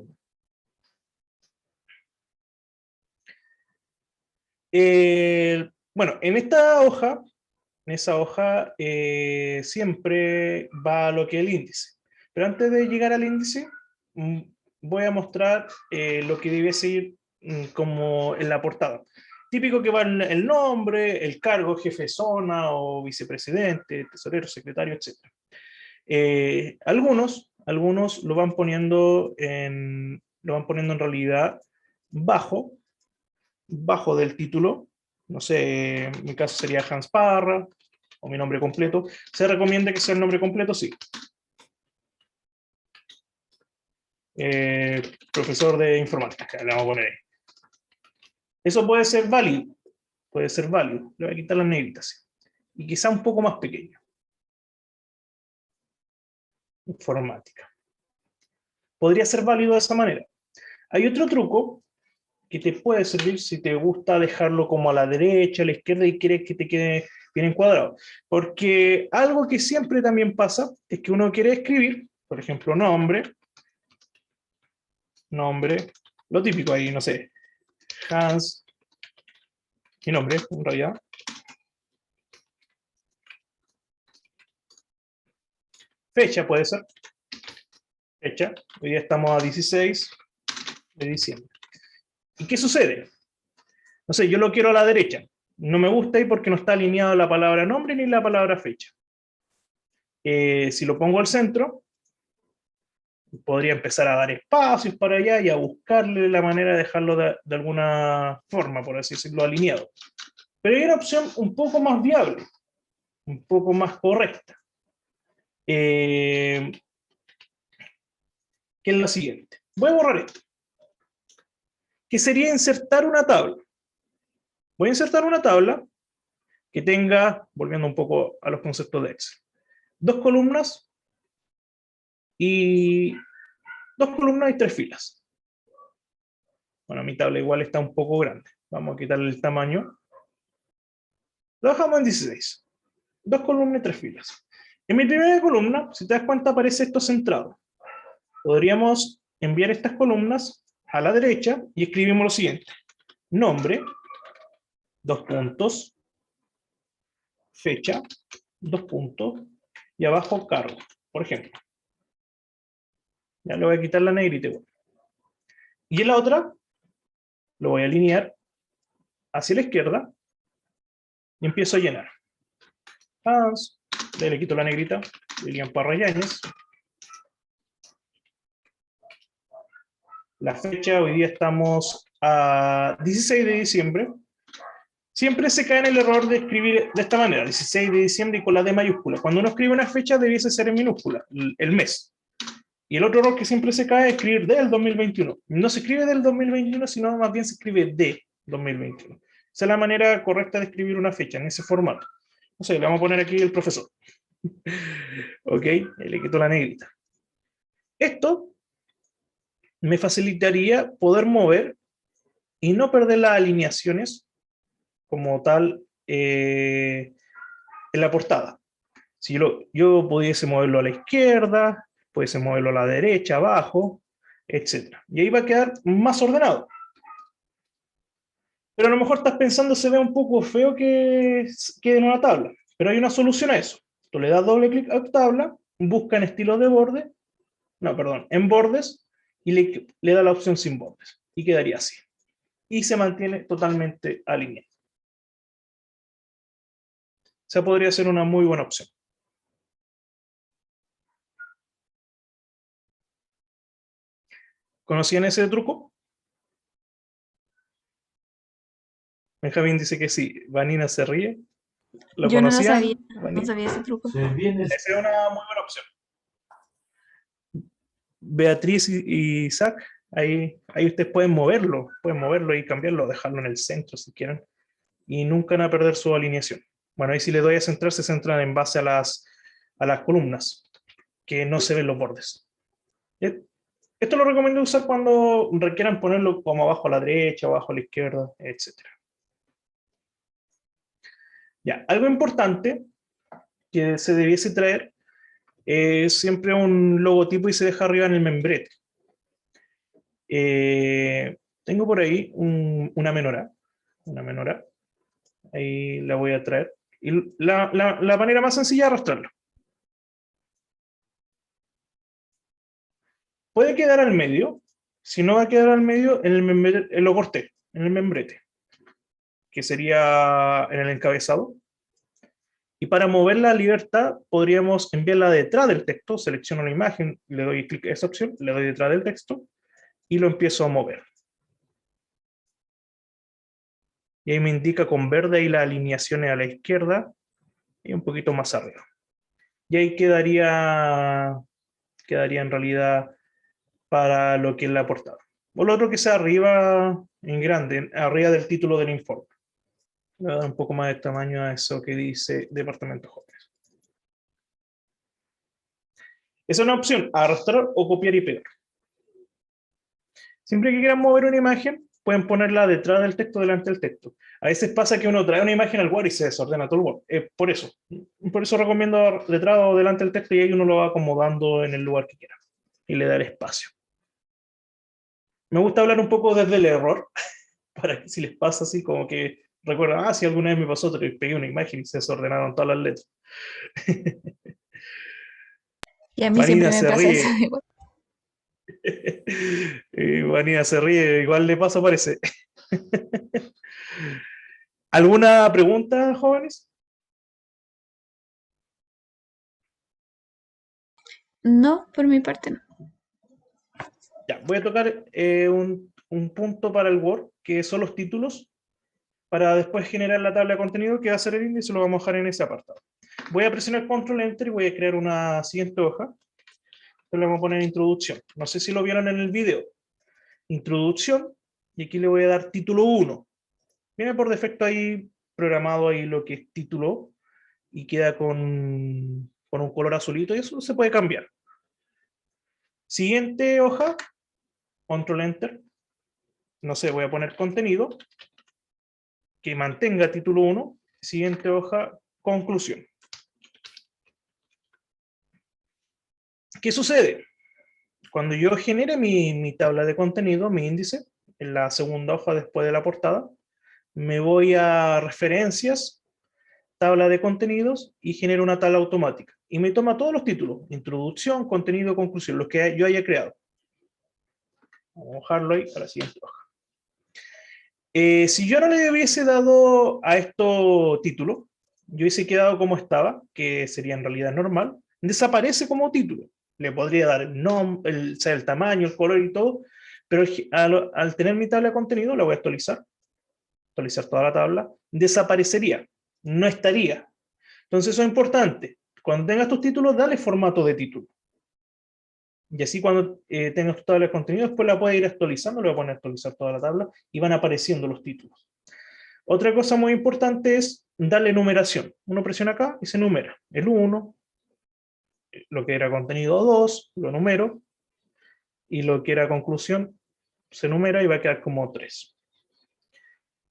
1. Bueno, en esa hoja siempre va lo que es el índice. Pero antes de llegar al índice, voy a mostrar lo que debe seguir como en la portada. Típico que va el nombre, el cargo, jefe de zona o vicepresidente, tesorero, secretario, etc. Algunos lo van poniendo en realidad bajo del título. No sé, en mi caso sería Hans Parra, o mi nombre completo. ¿Se recomienda que sea el nombre completo? Sí. Profesor de informática, le vamos a poner ahí. Eso puede ser válido. Le voy a quitar las negritas. Y quizá un poco más pequeño. Informática. Podría ser válido de esa manera. Hay otro truco que te puede servir si te gusta dejarlo como a la derecha, a la izquierda y quieres que te quede bien encuadrado. Porque algo que siempre también pasa es que uno quiere escribir, por ejemplo, nombre, lo típico ahí, no sé, Hans, mi nombre, en realidad. Fecha puede ser. Fecha. Hoy día estamos a 16 de diciembre. ¿Y qué sucede? No sé, yo lo quiero a la derecha. No me gusta ahí porque no está alineado la palabra nombre ni la palabra fecha. Si lo pongo al centro, podría empezar a dar espacios para allá y a buscarle la manera de dejarlo de alguna forma, por así decirlo, alineado. Pero hay una opción un poco más viable, un poco más correcta, que es la siguiente. Voy a borrar esto, que sería insertar una tabla. Voy a insertar una tabla que tenga, volviendo un poco a los conceptos de Excel, dos columnas y 3 filas. Bueno, mi tabla igual está un poco grande. Vamos a quitarle el tamaño. Lo dejamos en 16. 2 columnas y 3 filas. En mi primera columna, si te das cuenta, aparece esto centrado. Podríamos enviar estas columnas a la derecha y escribimos lo siguiente. nombre, 2 puntos, fecha, 2 puntos, y abajo cargo, por ejemplo. Ya le voy a quitar la negrita. Y en la otra, lo voy a alinear hacia la izquierda y empiezo a llenar. Le quito la negrita, Lilian Parra Yáñez. La fecha, hoy día estamos a 16 de diciembre. Siempre se cae en el error de escribir de esta manera, 16 de diciembre y con la D mayúscula. Cuando uno escribe una fecha debiese ser en minúscula, el mes. Y el otro error que siempre se cae es escribir del 2021. No se escribe del 2021, sino más bien se escribe de 2021. Esa es la manera correcta de escribir una fecha, en ese formato. No sé, le vamos a poner aquí el profesor. Ok, le quito la negrita. Esto me facilitaría poder mover y no perder las alineaciones como tal en la portada. Si yo pudiese moverlo a la izquierda, pudiese moverlo a la derecha, abajo, etc. Y ahí va a quedar más ordenado. Pero a lo mejor estás pensando, se ve un poco feo que quede en una tabla. Pero hay una solución a eso. Tú le das doble clic a tabla, busca en estilo de borde, no, perdón, en bordes, y le da la opción sin bordes. Y quedaría así. Y se mantiene totalmente alineado. O sea, podría ser una muy buena opción. ¿Conocían ese truco? Benjamín dice que sí. Vanina se ríe. ¿Lo Yo no lo conocían? sabía, no Vanina? sabía ese truco. Esa es una muy buena opción. Beatriz y Isaac, ahí ustedes pueden moverlo y cambiarlo, dejarlo en el centro si quieren, y nunca van a perder su alineación. Bueno, ahí si le doy a centrar, se centran en base a las columnas, que no se ven los bordes. Esto lo recomiendo usar cuando requieran ponerlo como abajo a la derecha, abajo a la izquierda, etc. Ya, algo importante que se debiese traer es siempre un logotipo y se deja arriba en el membrete. Tengo por ahí una menora. Ahí la voy a traer. Y la manera más sencilla es arrastrarlo. Puede quedar al medio. Si no va a quedar al medio, lo corté, en el membrete, que sería en el encabezado. Y para moverla a libertad, podríamos enviarla detrás del texto. Selecciono la imagen, le doy clic a esa opción, le doy detrás del texto y lo empiezo a mover. Y ahí me indica con verde y las alineaciones a la izquierda y un poquito más arriba. Y ahí quedaría en realidad para lo que es la portada. O lo otro que sea arriba, en grande, arriba del título del informe. Le voy a dar un poco más de tamaño a eso que dice Departamento Jóvenes. Esa es una opción, arrastrar o copiar y pegar. Siempre que quieran mover una imagen, pueden ponerla detrás del texto, delante del texto. A veces pasa que uno trae una imagen al Word y se desordena todo el Word. Por eso recomiendo detrás o delante del texto y ahí uno lo va acomodando en el lugar que quiera. Y le da el espacio. Me gusta hablar un poco desde el error, para que si les pasa así como que recuerdan, si alguna vez me pasó, te pegué una imagen y se desordenaron todas las letras. Y a mí Vanina siempre me se pasa ríe. eso igual. Vanina se ríe, igual le pasa, parece. ¿Alguna pregunta, jóvenes? No, por mi parte no. Ya, voy a tocar un punto para el Word, que son los títulos, para después generar la tabla de contenido, que va a ser el índice, lo vamos a dejar en ese apartado. Voy a presionar Control Enter y voy a crear una siguiente hoja. Le vamos a poner introducción. No sé si lo vieron en el video. Introducción, y aquí le voy a dar título 1. Viene por defecto ahí programado ahí lo que es título y queda con un color azulito y eso se puede cambiar. Siguiente hoja, Control Enter. No sé, voy a poner contenido, que mantenga título 1. Siguiente hoja, conclusión. ¿Qué sucede? Cuando yo genere mi tabla de contenido, mi índice, en la segunda hoja después de la portada, me voy a referencias, tabla de contenidos y genero una tabla automática. Y me toma todos los títulos, introducción, contenido, conclusión, los que yo haya creado. Vamos a dejarlo ahí para la siguiente hoja. Si yo no le hubiese dado a estos títulos, yo hubiese quedado como estaba, que sería en realidad normal, desaparece como título. Le podría dar el nombre, el tamaño, el color y todo, pero al tener mi tabla de contenido, la voy a actualizar toda la tabla, desaparecería, no estaría. Entonces eso es importante. Cuando tengas tus títulos, dale formato de título. Y así cuando tengas tu tabla de contenido, después la puedes ir actualizando, le voy a poner a actualizar toda la tabla y van apareciendo los títulos. Otra cosa muy importante es darle numeración. Uno presiona acá y se numera. El 1, lo que era contenido 2, lo numero, y lo que era conclusión se numera y va a quedar como 3.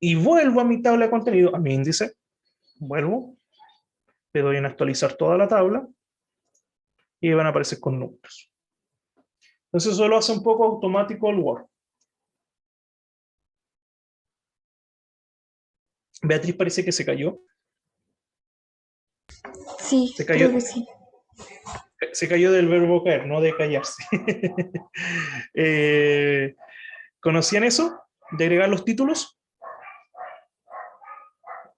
Y vuelvo a mi tabla de contenido, a mi índice, vuelvo, le doy en actualizar toda la tabla y van a aparecer con números. Entonces eso lo hace un poco automático el Word. Beatriz parece que se cayó. Sí, Se cayó, creo que sí. se cayó del verbo caer, no de callarse. ¿Conocían eso? ¿De agregar los títulos?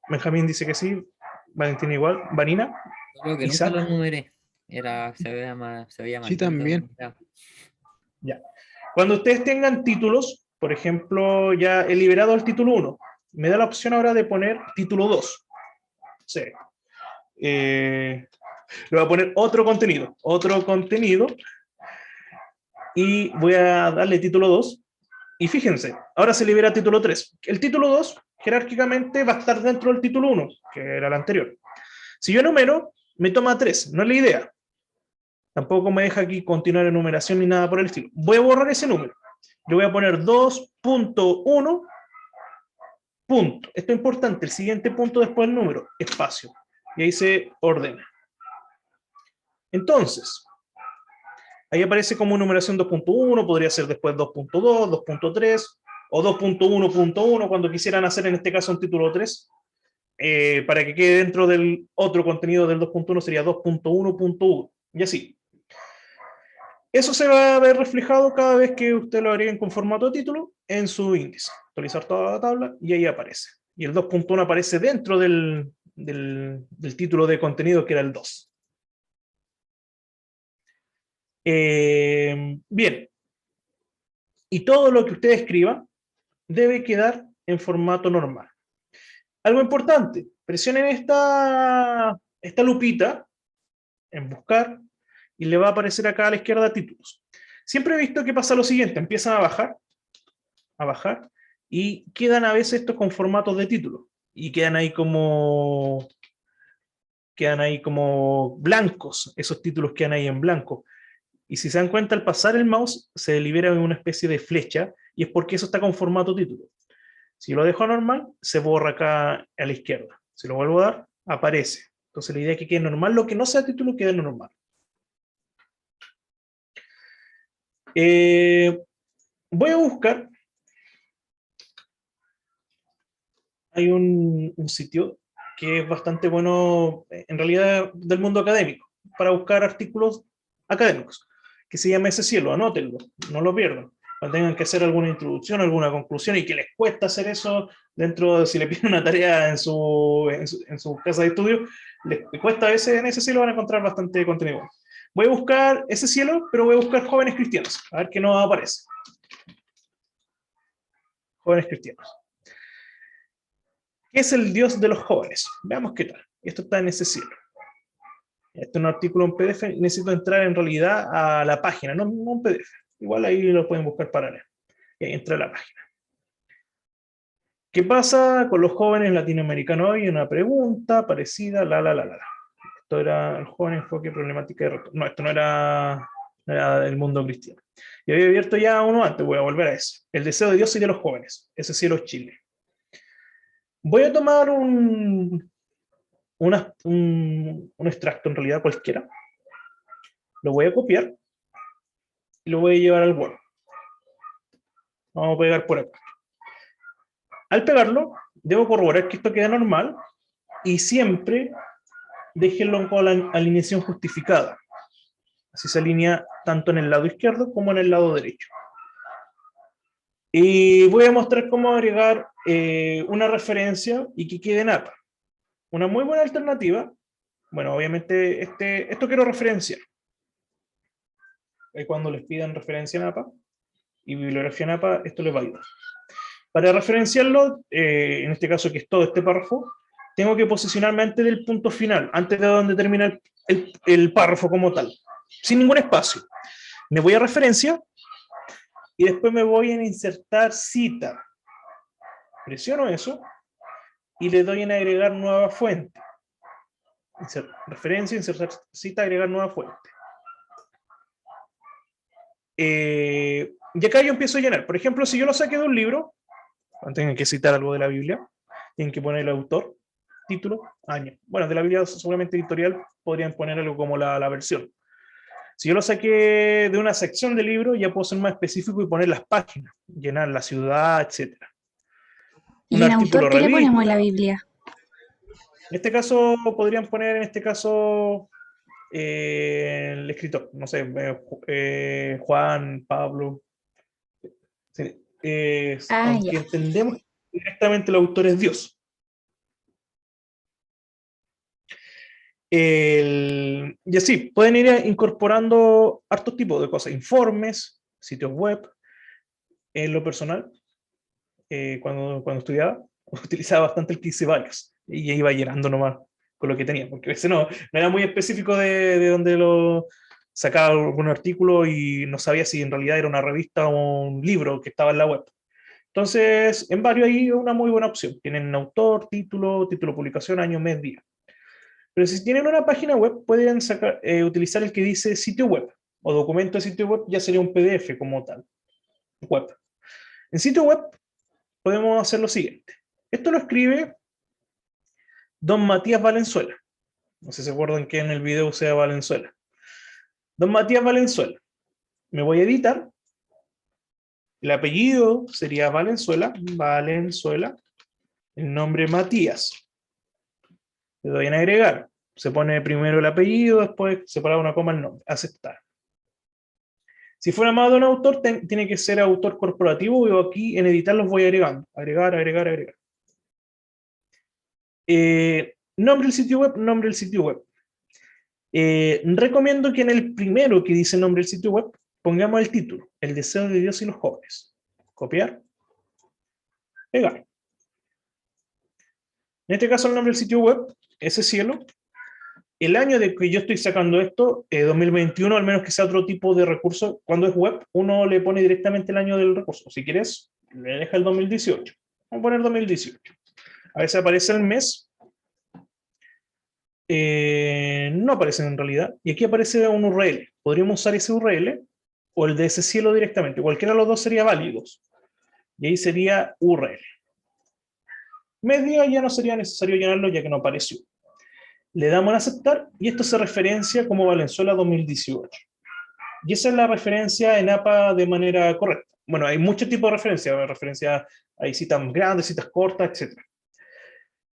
Benjamín dice que sí. Valentín igual. Vanina. Creo que nunca Isaac. los numeré. Se veía más Sí, lindo. también. Ya. Cuando ustedes tengan títulos, por ejemplo, ya he liberado el título 1, me da la opción ahora de poner título 2. Sí. Le voy a poner otro contenido, y voy a darle título 2. Y fíjense, ahora se libera título 3. El título 2, jerárquicamente, va a estar dentro del título 1, que era el anterior. Si yo enumero, me toma 3, no es la idea. Tampoco me deja aquí continuar en numeración ni nada por el estilo. Voy a borrar ese número. Le voy a poner 2.1 punto. Esto es importante, el siguiente punto después del número, espacio. Y ahí se ordena. Entonces, ahí aparece como numeración 2.1, podría ser después 2.2, 2.3 o 2.1.1 cuando quisieran hacer en este caso un título 3. Para que quede dentro del otro contenido del 2.1 sería 2.1.1 y así. Eso se va a ver reflejado cada vez que usted lo agreguen con formato de título en su índice. Actualizar toda la tabla y ahí aparece. Y el 2.1 aparece dentro del título de contenido que era el 2. Bien. Y todo lo que usted escriba debe quedar en formato normal. Algo importante, presionen esta lupita en buscar y le va a aparecer acá a la izquierda títulos. Siempre he visto que pasa lo siguiente, empiezan a bajar y quedan a veces estos con formatos de títulos y quedan ahí como blancos, esos títulos quedan ahí en blanco. Y si se dan cuenta, al pasar el mouse se libera una especie de flecha y es porque eso está con formato título. Si lo dejo normal, se borra acá a la izquierda. Si lo vuelvo a dar, aparece. Entonces la idea es que quede normal, lo que no sea título quede normal. Voy a buscar. Hay un sitio que es bastante bueno, en realidad, del mundo académico, para buscar artículos académicos, que se llama Ese Cielo. Anótenlo, no lo pierdan. Cuando tengan que hacer alguna introducción, alguna conclusión y que les cuesta hacer eso dentro, si le piden una tarea en su casa de estudio, les cuesta a veces. En Ese Cielo van a encontrar bastante contenido. Voy a buscar Ese Cielo, pero voy a buscar jóvenes cristianos, a ver qué nos aparece. Jóvenes cristianos. ¿Qué es el Dios de los jóvenes? Veamos qué tal. Esto está en Ese Cielo. Este es un artículo en PDF. Necesito entrar en realidad a la página, no un PDF. Igual ahí lo pueden buscar para leer. Y ahí entra a la página. ¿Qué pasa con los jóvenes latinoamericanos hoy? Una pregunta parecida, Esto era el joven enfoque problemática de retorno. No, esto no era del mundo cristiano. Y había abierto ya uno antes, voy a volver a eso. El deseo de Dios y de los jóvenes. Ese Cielo es Chile. Voy a tomar un extracto en realidad cualquiera, lo voy a copiar y lo voy a llevar al Word. Vamos a pegar por acá. Al pegarlo, debo corroborar que esto queda normal y siempre déjenlo con la alineación justificada. Así se alinea tanto en el lado izquierdo como en el lado derecho. Y voy a mostrar cómo agregar una referencia y que quede en APA. Una muy buena alternativa. Bueno, obviamente esto quiero referenciar. Cuando les pidan referencia en APA y bibliografía en APA, esto les va a ayudar. Para referenciarlo, en este caso que es todo este párrafo, tengo que posicionarme antes del punto final, antes de donde termina el párrafo como tal, sin ningún espacio. Me voy a referencia y después me voy a insertar cita. Presiono eso y le doy en agregar nueva fuente. Referencia, insertar cita, agregar nueva fuente. Y acá yo empiezo a llenar. Por ejemplo, si yo lo saqué de un libro, tienen que citar algo de la Biblia, tienen que poner el autor, título, año. Bueno, de la Biblia seguramente editorial podrían poner algo como la versión. Si yo lo saqué de una sección del libro, ya puedo ser más específico y poner las páginas, llenar la ciudad, etc. ¿Y en autor qué le ponemos a la Biblia? En este caso, podrían poner, en este caso, el escritor, no sé, Juan, Pablo. Sí, aunque ya. entendemos que directamente el autor es Dios. Y así, pueden ir incorporando hartos tipos de cosas, informes, sitios web. En lo personal, cuando estudiaba, utilizaba bastante el 15 varios y iba llenando nomás con lo que tenía, porque a veces no era muy específico de dónde lo sacaba algún artículo y no sabía si en realidad era una revista o un libro que estaba en la web. Entonces, en varios ahí es una muy buena opción. Tienen autor, título, título de publicación, año, mes, día. Pero si tienen una página web, pueden utilizar el que dice sitio web o documento de sitio web, ya sería un PDF como tal, web. En sitio web podemos hacer lo siguiente. Esto lo escribe don Matías Valenzuela. No sé si se acuerdan que en el video sea Valenzuela. Don Matías Valenzuela. Me voy a editar. El apellido sería Valenzuela. Valenzuela. El nombre Matías. Le doy en agregar. Se pone primero el apellido, después separado una coma el nombre. Aceptar. Si fuera más de un autor, tiene que ser autor corporativo. Yo aquí en editar los voy agregando. Agregar, agregar, agregar. Nombre del sitio web, nombre del sitio web. Recomiendo que en el primero que dice nombre del sitio web, pongamos el título, El deseo de Dios y los jóvenes. Copiar. Pegar. En este caso el nombre del sitio web, ese cielo. El año de que yo estoy sacando esto, 2021, al menos que sea otro tipo de recurso, cuando es web, uno le pone directamente el año del recurso. Si quieres, le deja el 2018. Vamos a poner 2018. A veces aparece el mes. No aparece en realidad. Y aquí aparece un URL. Podríamos usar ese URL o el de ese cielo directamente. Cualquiera de los dos sería válidos. Y ahí sería URL. Media ya no sería necesario llenarlo ya que no apareció. Le damos en aceptar y esto se referencia como Valenzuela 2018. Y esa es la referencia en APA de manera correcta. Bueno, hay muchos tipos de referencia. Hay citas grandes, citas cortas, etc.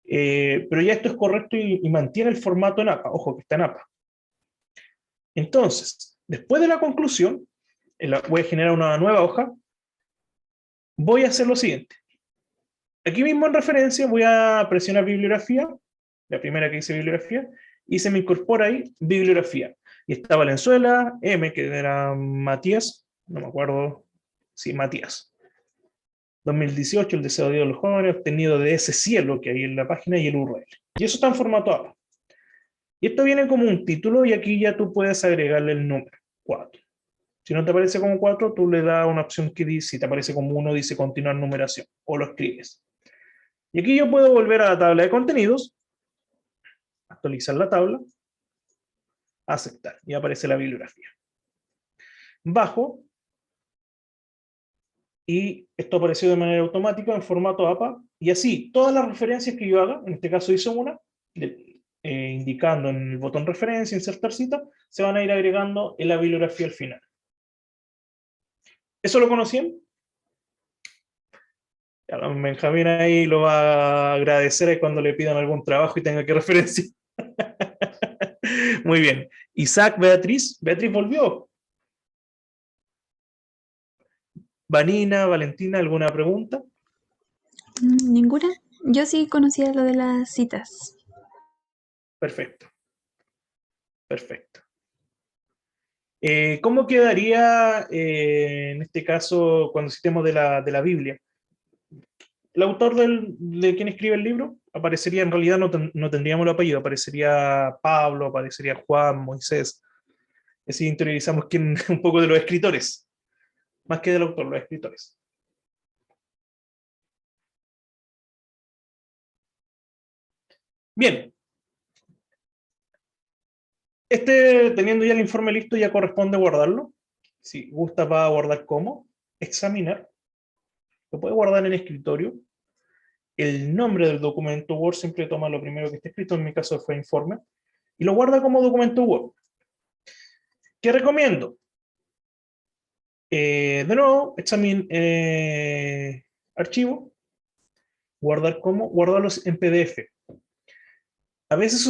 Pero ya esto es correcto y mantiene el formato en APA. Ojo que está en APA. Entonces, después de la conclusión, voy a generar una nueva hoja. Voy a hacer lo siguiente. Aquí mismo en referencia voy a presionar bibliografía, la primera que dice bibliografía, y se me incorpora ahí bibliografía. Y está Valenzuela, M, que era Matías, no me acuerdo, sí, Matías. 2018, el deseo de Dios de los jóvenes, obtenido de ese cielo que hay en la página y el URL. Y eso está en formato APA. Y esto viene como un título y aquí ya tú puedes agregarle el número, 4. Si no te aparece como 4, tú le das una opción que dice, si te aparece como 1, dice continuar numeración, o lo escribes. Y aquí yo puedo volver a la tabla de contenidos, actualizar la tabla, aceptar, y aparece la bibliografía. Bajo, y esto apareció de manera automática en formato APA, y así, todas las referencias que yo haga, en este caso hice una, indicando en el botón referencia, insertar cita, se van a ir agregando en la bibliografía al final. ¿Eso lo conocían? A don Benjamín ahí lo va a agradecer ahí cuando le pidan algún trabajo y tenga que referenciar. Muy bien. Isaac, Beatriz. Beatriz volvió. Vanina, Valentina, ¿alguna pregunta? Ninguna. Yo sí conocía lo de las citas. Perfecto. Perfecto. ¿Cómo quedaría en este caso cuando citemos de la Biblia? El autor de quien escribe el libro aparecería, en realidad no tendríamos el apellido, aparecería Pablo, aparecería Juan, Moisés. Así interiorizamos un poco de los escritores, más que del autor, los escritores. Bien. Teniendo ya el informe listo, ya corresponde guardarlo. Si gusta, va a guardar como, examinar. Lo puede guardar en el escritorio. El nombre del documento Word siempre toma lo primero que está escrito, en mi caso fue informe, y lo guarda como documento Word. ¿Qué recomiendo? De nuevo, archivo, guardarlos en PDF. A veces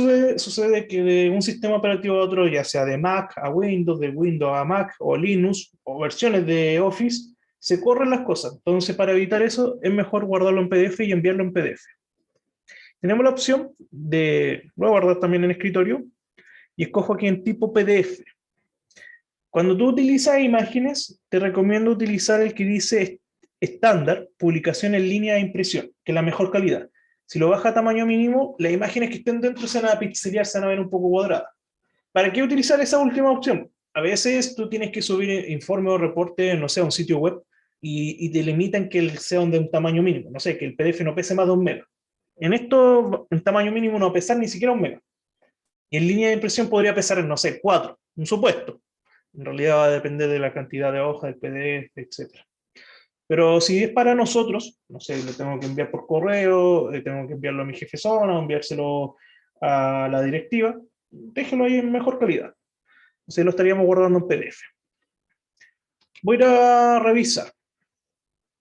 sucede que de un sistema operativo a otro, ya sea de Mac a Windows, de Windows a Mac o Linux, o versiones de Office, se corren las cosas. Entonces, para evitar eso, es mejor guardarlo en PDF y enviarlo en PDF. Tenemos la opción voy a guardar también en escritorio, y escojo aquí en tipo PDF. Cuando tú utilizas imágenes, te recomiendo utilizar el que dice estándar, publicación en línea e impresión, que es la mejor calidad. Si lo baja a tamaño mínimo, las imágenes que estén dentro se van a pixelear, se van a ver un poco cuadradas. ¿Para qué utilizar esa última opción? A veces tú tienes que subir informe o reporte, no sé, a un sitio web y te limitan que sea de un tamaño mínimo. No sé, que el PDF no pese más de 1 mega. En esto, en tamaño mínimo no va a pesar ni siquiera 1 mega. Y en línea de impresión podría pesar, no sé, 4, un supuesto. En realidad va a depender de la cantidad de hojas, del PDF, etc. Pero si es para nosotros, no sé, lo tengo que enviar por correo, tengo que enviarlo a mi jefe zona, o enviárselo a la directiva, déjelo ahí en mejor calidad. Entonces lo estaríamos guardando en PDF. Voy a ir a revisar.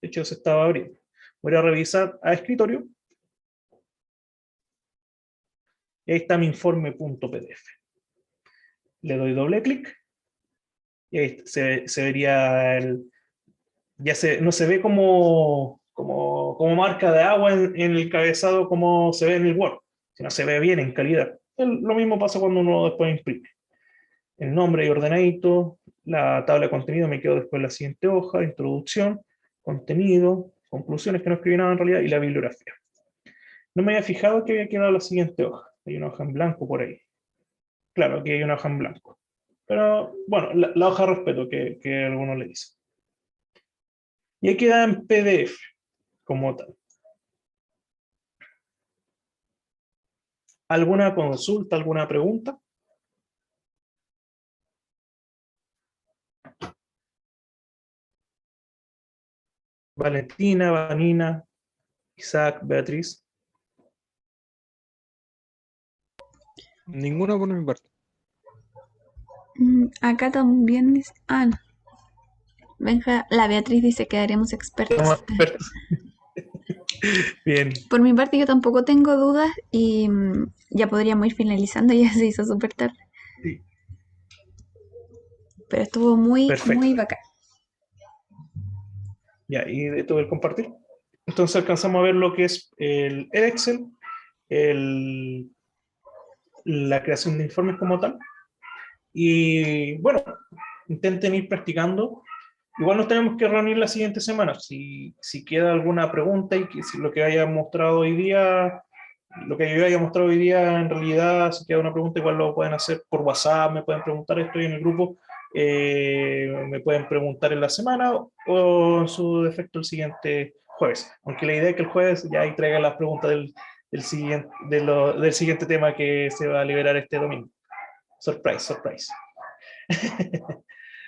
De hecho, se estaba abriendo. Voy a ir a revisar a escritorio. Y ahí está mi informe.pdf. Le doy doble clic. Y ahí se vería no se ve como marca de agua en el cabezado como se ve en el Word, sino se ve bien en calidad. Lo mismo pasa cuando uno después imprime. El nombre y ordenadito, la tabla de contenido me quedo después en la siguiente hoja, introducción, contenido, conclusiones que no escribí nada en realidad, y la bibliografía. No me había fijado que había quedado la siguiente hoja. Hay una hoja en blanco por ahí. Claro, aquí hay una hoja en blanco. Pero bueno, la hoja de respeto que algunos le dicen. Y ahí queda en PDF, como tal. ¿Alguna consulta, alguna pregunta? Valentina, Vanina, Isaac, Beatriz. Ninguna por mi parte. Acá también dice. Ah, no. Benja, la Beatriz dice que haremos expertos. Somos expertos. Bien. Por mi parte, yo tampoco tengo dudas y ya podríamos ir finalizando, ya se hizo súper tarde. Sí. Pero estuvo muy, Perfecto. muy bacán. Ya, y de todo el compartir. Entonces alcanzamos a ver lo que es el Excel, la creación de informes como tal. Y bueno, intenten ir practicando. Igual nos tenemos que reunir la siguiente semana. Si queda alguna pregunta y si lo que haya mostrado hoy día, lo que yo haya mostrado hoy día, en realidad, si queda una pregunta, igual lo pueden hacer por WhatsApp, me pueden preguntar, estoy en el grupo, me pueden preguntar en la semana o en su defecto el siguiente jueves. Aunque la idea es que el jueves ya ahí traiga las preguntas del siguiente tema que se va a liberar este domingo. Surprise, surprise.